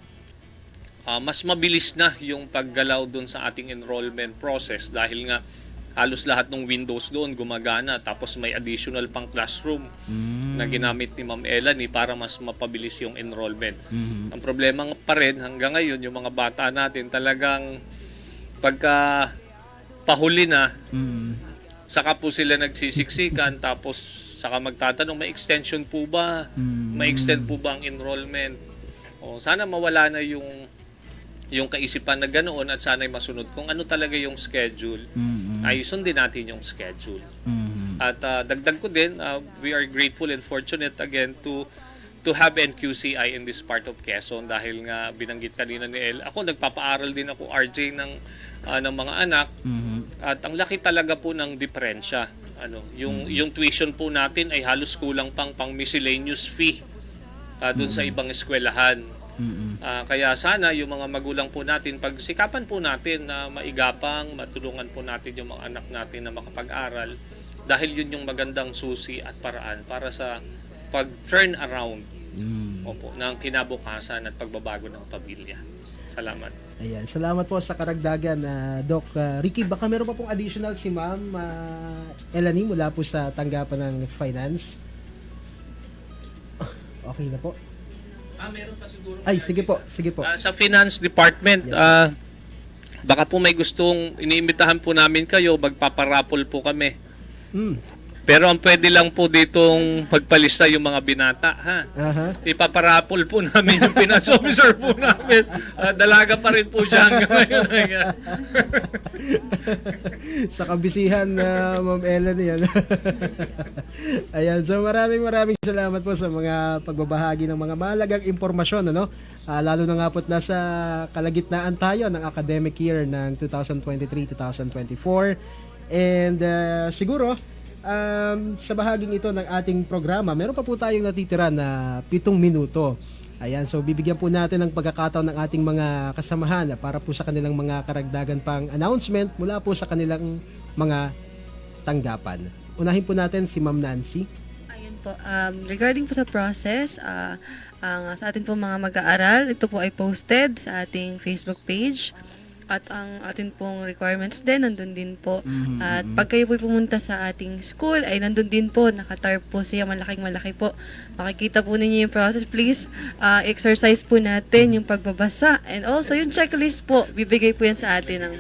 mas mabilis na yung paggalaw doon sa ating enrollment process dahil nga halos lahat ng windows doon gumagana, tapos may additional pang classroom na ginamit ni Ma'am Ellen para mas mapabilis yung enrollment. Ang problema pa rin hanggang ngayon, yung mga bata natin talagang pagka pahuli na, saka po sila nagsisiksikan, tapos saka magtatanong, may extension po ba? May extend po ba ang enrollment? O, sana mawala na yung kaisipan na ganoon at sana'y masunod kung ano talaga yung schedule. Ay sundin natin yung schedule. At dagdag ko din, we are grateful and fortunate again to have NQCI in this part of Quezon dahil nga binanggit kanina ni El. Ako nagpapaaral din ako, RJ, ng mga anak. At ang laki talaga po ng diferensya. Yung tuition po natin ay halos kulang pang miscellaneous fee doon sa ibang eskwelahan. Kaya sana yung mga magulang po natin, pagsikapan po natin na maigapang, matulungan po natin yung mga anak natin na makapag-aral dahil yun yung magandang susi at paraan para sa pag-turn around ng kinabukasan at pagbabago ng pamilya. Salamat. Ayan, salamat po sa karagdagan, Doc Ricky. Baka meron pa pong additional si Ma'am Elanie mula po sa tanggapan ng finance. Okay na po. Meron pa siguro. Ay, sige po. Sa finance department, baka po may gustong, iniimbitahan po namin kayo, magpaparapol po kami. Pero ang pwede lang po ditong magpalista yung mga binata, ha? Ipaparapol po namin yung finance officer po namin. Dalaga pa rin po siya hanggang ngayon. Sa kabisihan na Ma'am Ellen yan. Ayan, so maraming salamat po sa mga pagbabahagi ng mga mahalagang impormasyon, lalo na nga po't nasa kalagitnaan tayo ng academic year ng 2023-2024. And siguro, sa bahaging ito ng ating programa, meron pa po tayong natitira na 7 minuto. Ayan, so bibigyan po natin ng pagkakataon ng ating mga kasamahan para po sa kanilang mga karagdagan pang announcement mula po sa kanilang mga tanggapan. Unahin po natin si Ma'am Nancy. Ayun po, regarding po sa process, sa atin po mga mag-aaral, ito po ay posted sa ating Facebook page. At ang atin pong requirements din, nandun din po. At pag kayo po pumunta sa ating school, ay nandun din po, nakatarp po siya, malaki po. Makikita po ninyo yung process. Please, exercise po natin yung pagbabasa. And also, yung checklist po, bibigay po yan sa atin ng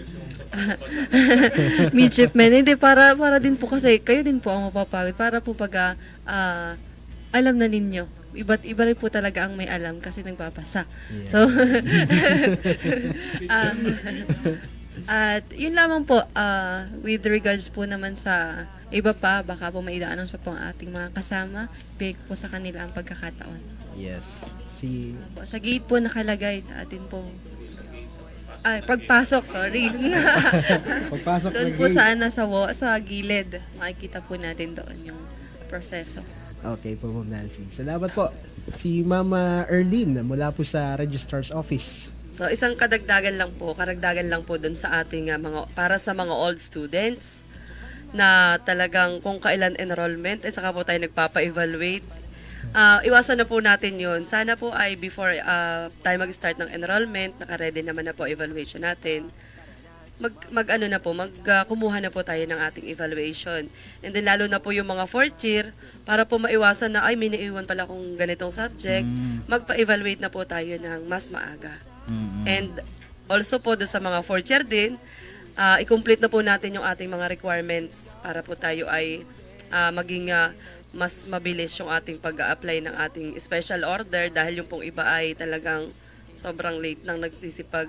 midshipmen. Hindi, para din po kasi, kayo din po ang mapapagod. Para po pag alam na ninyo. Iba rin po talaga ang may alam kasi nagbabasa. Yeah. So, at yun lamang po, with regards po naman sa iba pa, baka po maidaanan sa po ang ating mga kasama, bigay po sa kanila ang pagkakataon. Yes. Sa gate po nakalagay sa atin pong pagpasok, sorry. Pagpasok doon po sana sa gilid, makikita po natin doon yung proseso. Okay po, Ma'am Nancy. Salamat po. Si Mama Erlene mula po sa Registrar's Office. So isang karagdagan lang po doon sa ating para sa mga old students na talagang kung kailan enrollment at saka po tayo nagpapa-evaluate. Iwasan na po natin yun. Sana po ay before tayo mag-start ng enrollment, naka-ready naman na po evaluation natin. Kumuha na po tayo ng ating evaluation. And then lalo na po yung mga fourth year, para po maiwasan na, may naiwan pala kung ganitong subject, magpa-evaluate na po tayo ng mas maaga. And also po doon sa mga fourth year din, i-complete na po natin yung ating mga requirements para po tayo ay maging mas mabilis yung ating pag-a-apply ng ating special order dahil yung pong iba ay talagang sobrang late nang nagsisipag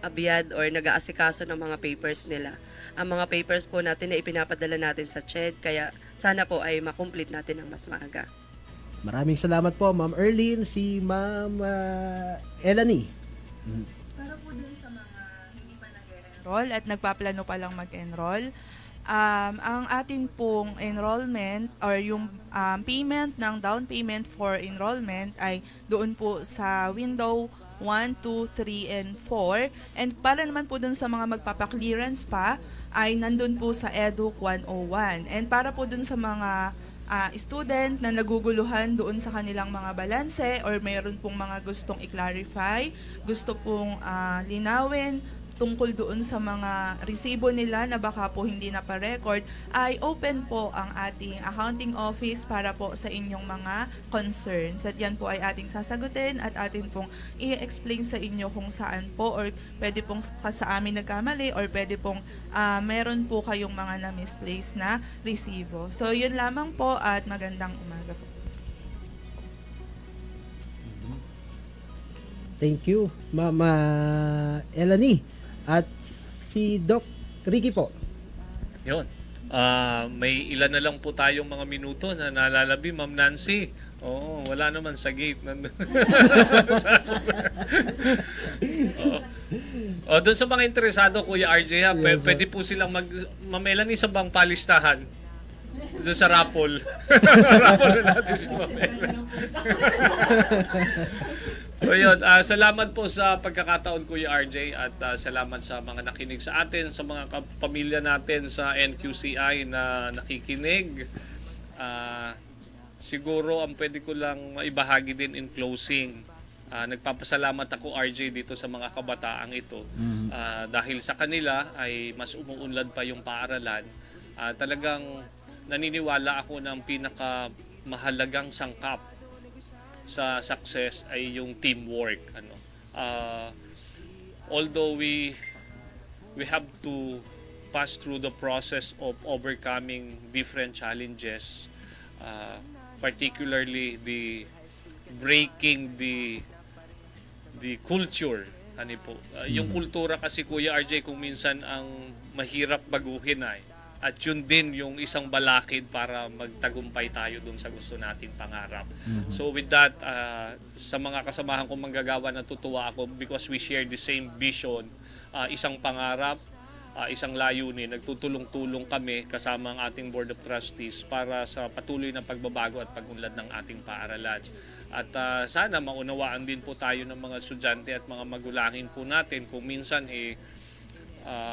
abiyad or nag-aasikaso ng mga papers nila. Ang mga papers po natin na ipinapadala natin sa CHED, kaya sana po ay makomplete natin ng mas maaga. Maraming salamat po, Ma'am Erlene. Si Ma'am Elanie. Para po dun sa mga hindi pa nag-enroll mag-enroll at nagpaplano pa lang mag-enroll. Ang atin pong enrollment or yung payment ng down payment for enrollment ay doon po sa window 1, 2, 3, and 4. And para naman po dun sa mga magpapa-clearance pa, ay nandun po sa EDUC 101. And para po dun sa mga student na naguguluhan doon sa kanilang mga balanse or mayroon pong mga gustong i-clarify, gusto pong linawin tungkol doon sa mga resibo nila na baka po hindi na pa-record, ay open po ang ating accounting office para po sa inyong mga concerns. At yan po ay ating sasagutin at atin pong i-explain sa inyo kung saan po or pwede pong sa amin nagkamali or pwede pong meron po kayong mga na-misplace na resibo. So yun lamang po at magandang umaga po. Thank you, Mama Elanie. At si Doc Ricky po. Yun. May ilan na lang po tayong mga minuto na nalalabi, Ma'am Nancy. Oo, wala naman sa gate. Doon sa mga interesado, Kuya RJ, ha, Yes, pwede po silang Ma'am Melanie, sa bang palistahan? Doon sa Rapol. Rapol na natin si Ma'am Melanie. So yun, salamat po sa pagkakataon, Kuya RJ, at salamat sa mga nakinig sa atin, sa mga pamilya natin sa NQCI na nakikinig. Siguro ang pwede ko lang maibahagi din in closing, nagpapasalamat ako, RJ, dito sa mga kabataang ito. Dahil sa kanila ay mas umuunlad pa yung paaralan. Talagang naniniwala ako ng pinakamahalagang sangkap sa success ay yung teamwork. Although we have to pass through the process of overcoming different challenges, particularly the breaking the culture. Yung kultura kasi, Kuya RJ, kung minsan ang mahirap baguhin ay, at yun din yung isang balakid para magtagumpay tayo dun sa gusto nating pangarap. So with that, sa mga kasamahan kong manggagawa, natutuwa ako because we share the same vision, isang pangarap, isang layunin. Nagtutulong-tulong kami kasama ang ating Board of Trustees para sa patuloy na pagbabago at pagunlad ng ating paaralan. At sana maunawaan din po tayo ng mga estudyante at mga magulangin po natin kung minsan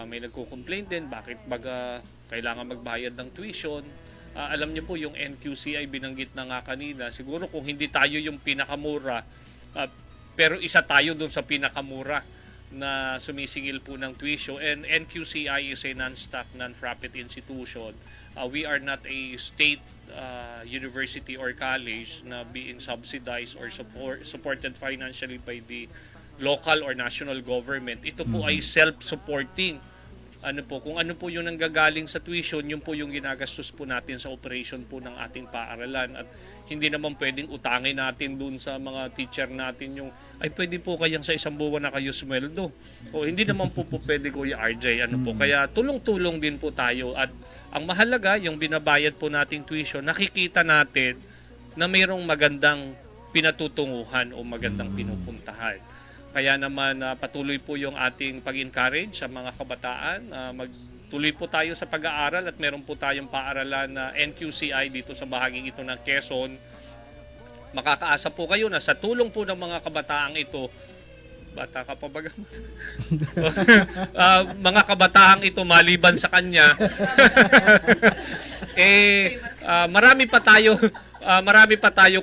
may nagko-complain din bakit baga kailangan magbayad ng tuition. Alam niyo po yung NQCI, binanggit na nga kanina, siguro kung hindi tayo yung pinakamura, pero isa tayo doon sa pinakamura na sumisingil po ng tuition. And NQCI is a non-stock, non-profit institution. We are not a state university or college na being subsidized or supported financially by the local or national government. Ito po ay self-supporting. Kung ano po yung nanggagaling sa tuition, yun po yung ginagastos po natin sa operation po ng ating paaralan. At hindi naman pwedeng utangin natin dun sa mga teacher natin yung, ay pwede po kayang sa isang buwan na kayo sweldo. O hindi naman po pwede, Kuya RJ. Kaya tulong-tulong din po tayo. At ang mahalaga, yung binabayad po nating tuition, nakikita natin na mayroong magandang pinatutunguhan o magandang pinupuntahan. Kaya naman patuloy po yung ating pag-encourage sa mga kabataan. Magtuloy po tayo sa pag-aaral at meron po tayong paaralan na NQCI dito sa bahaging ito ng Quezon. Makakaasa po kayo na sa tulong po ng mga kabataang ito, bata ka pa ba? Mga kabataang ito maliban sa kanya, marami pa tayo,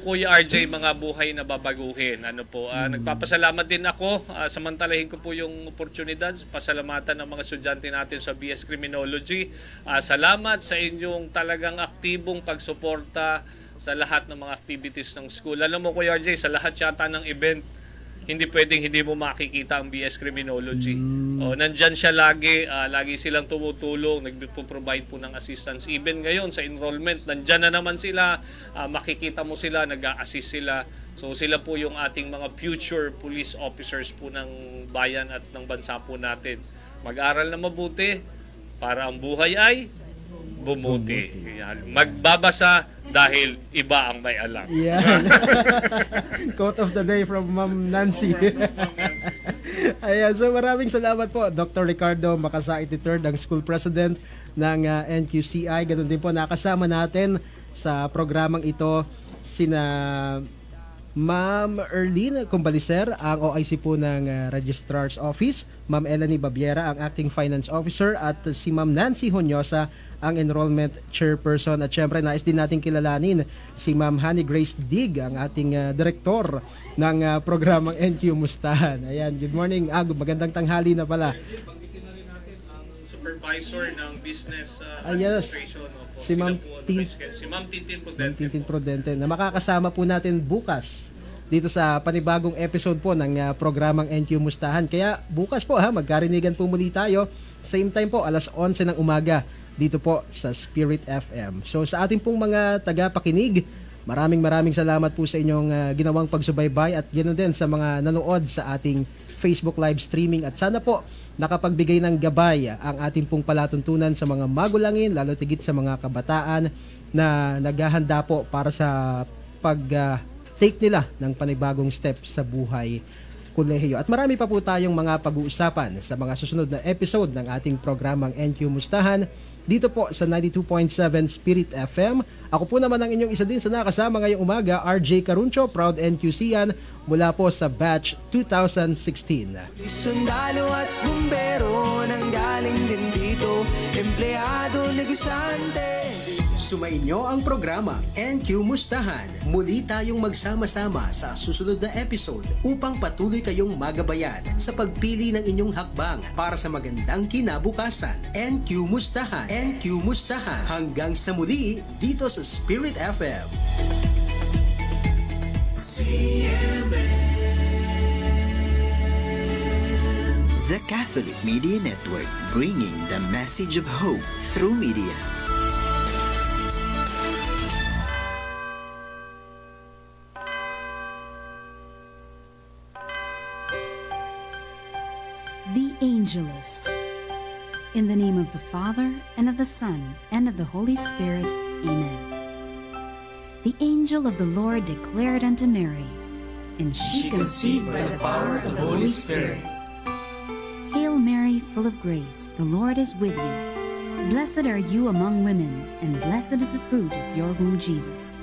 Kuya RJ, mga buhay na babaguhin. Nagpapasalamat din ako. Samantalahin ko po yung oportunidad. Pasalamatan ng mga estudyante natin sa BS Criminology. Salamat sa inyong talagang aktibong pagsuporta sa lahat ng mga activities ng school. Alam mo, Kuya RJ, sa lahat yata ng event, hindi pwedeng hindi mo makikita ang BS Criminology. Nandyan siya lagi, lagi silang tumutulong, nagpo-provide po ng assistance. Even ngayon sa enrollment, nandyan na naman sila, makikita mo sila, nag-a-assist sila. So sila po yung ating mga future police officers po ng bayan at ng bansa po natin. Mag-aral na mabuti para ang buhay ay bumuti. Magbabasa dahil iba ang may alam. Yeah. Quote of the day from Ma'am Nancy. Ayan, so maraming salamat po Dr. Ricardo Makasait III, ang school president ng NQCI. Ganun din po nakasama natin sa programang ito sina Ma'am Erlene Cumbalicer, ang OIC po ng Registrar's Office, Ma'am Elanie Babiera, ang Acting Finance Officer, at si Ma'am Nancy Honyosa, ang Enrollment Chairperson. At syempre, nais din natin kilalanin si Ma'am Honey Grace Dig, ang ating Direktor ng programang NQ Mustahan. Ayan, good morning. Magandang tanghali na pala. Banggitin na rin natin ang supervisor ng business Yes. administration. Opo. Si Ma'am Sila po ang Tin- vice chair. Si Ma'am Tintin Prudente. Ma'am Tintin Prudente, na makakasama po natin bukas dito sa panibagong episode po ng programang NQ Mustahan. Kaya bukas po magkarinigan po muli tayo. Same time po, alas 11 ng umaga dito po sa Spirit FM. So sa ating pong mga tagapakinig, maraming salamat po sa inyong ginawang pagsubaybay, at ganoon din sa mga nanood sa ating Facebook live streaming, at sana po nakapagbigay ng gabay ang ating pong palatuntunan sa mga magulangin, lalo tigit sa mga kabataan na naghahanda po para sa take nila ng panibagong step sa buhay kolehiyo. At marami pa po tayong mga pag-uusapan sa mga susunod na episode ng ating programang NQ Mustahan dito po sa 92.7 Spirit FM. Ako po naman ang inyong isa din sa nakasama ngayong umaga, RJ Caruncho, proud NQCian mula po sa batch 2016. Sundalo at bumbero nang galing din dito, empleyado, negosyante. Sumainyo ang programa NQ Mustahan. Muli tayong magsama-sama sa susunod na episode upang patuloy kayong magabayan sa pagpili ng inyong hakbang para sa magandang kinabukasan. NQ Mustahan. NQ Mustahan. Hanggang sa muli dito sa Spirit FM. The Catholic Media Network, bringing the message of hope through media. The Angelus. In the name of the Father, and of the Son, and of the Holy Spirit. Amen. The angel of the Lord declared unto Mary, and she conceived by the power of the Holy Spirit. Hail Mary, full of grace, the Lord is with you. Blessed are you among women, and blessed is the fruit of your womb, Jesus.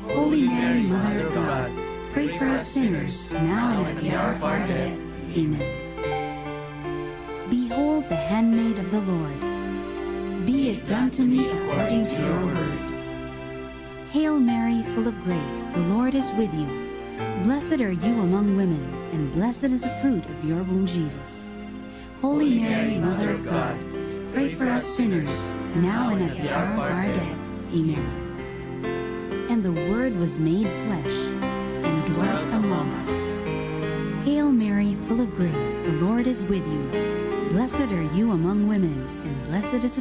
Holy Mary, Mother of God, pray for us sinners, now and at the hour of our death. Amen. Behold the handmaid of the Lord. Be it done to me according to your word. Hail Mary, full of grace, the Lord is with you. Blessed are you among women, and blessed is the fruit of your womb, Jesus. Holy Mary, Mother of God, pray for us sinners, now and at the hour of our death. Amen. And the Word was made flesh, and dwelt among us. Hail Mary, full of grace, the Lord is with you. Blessed are you among women, and blessed is the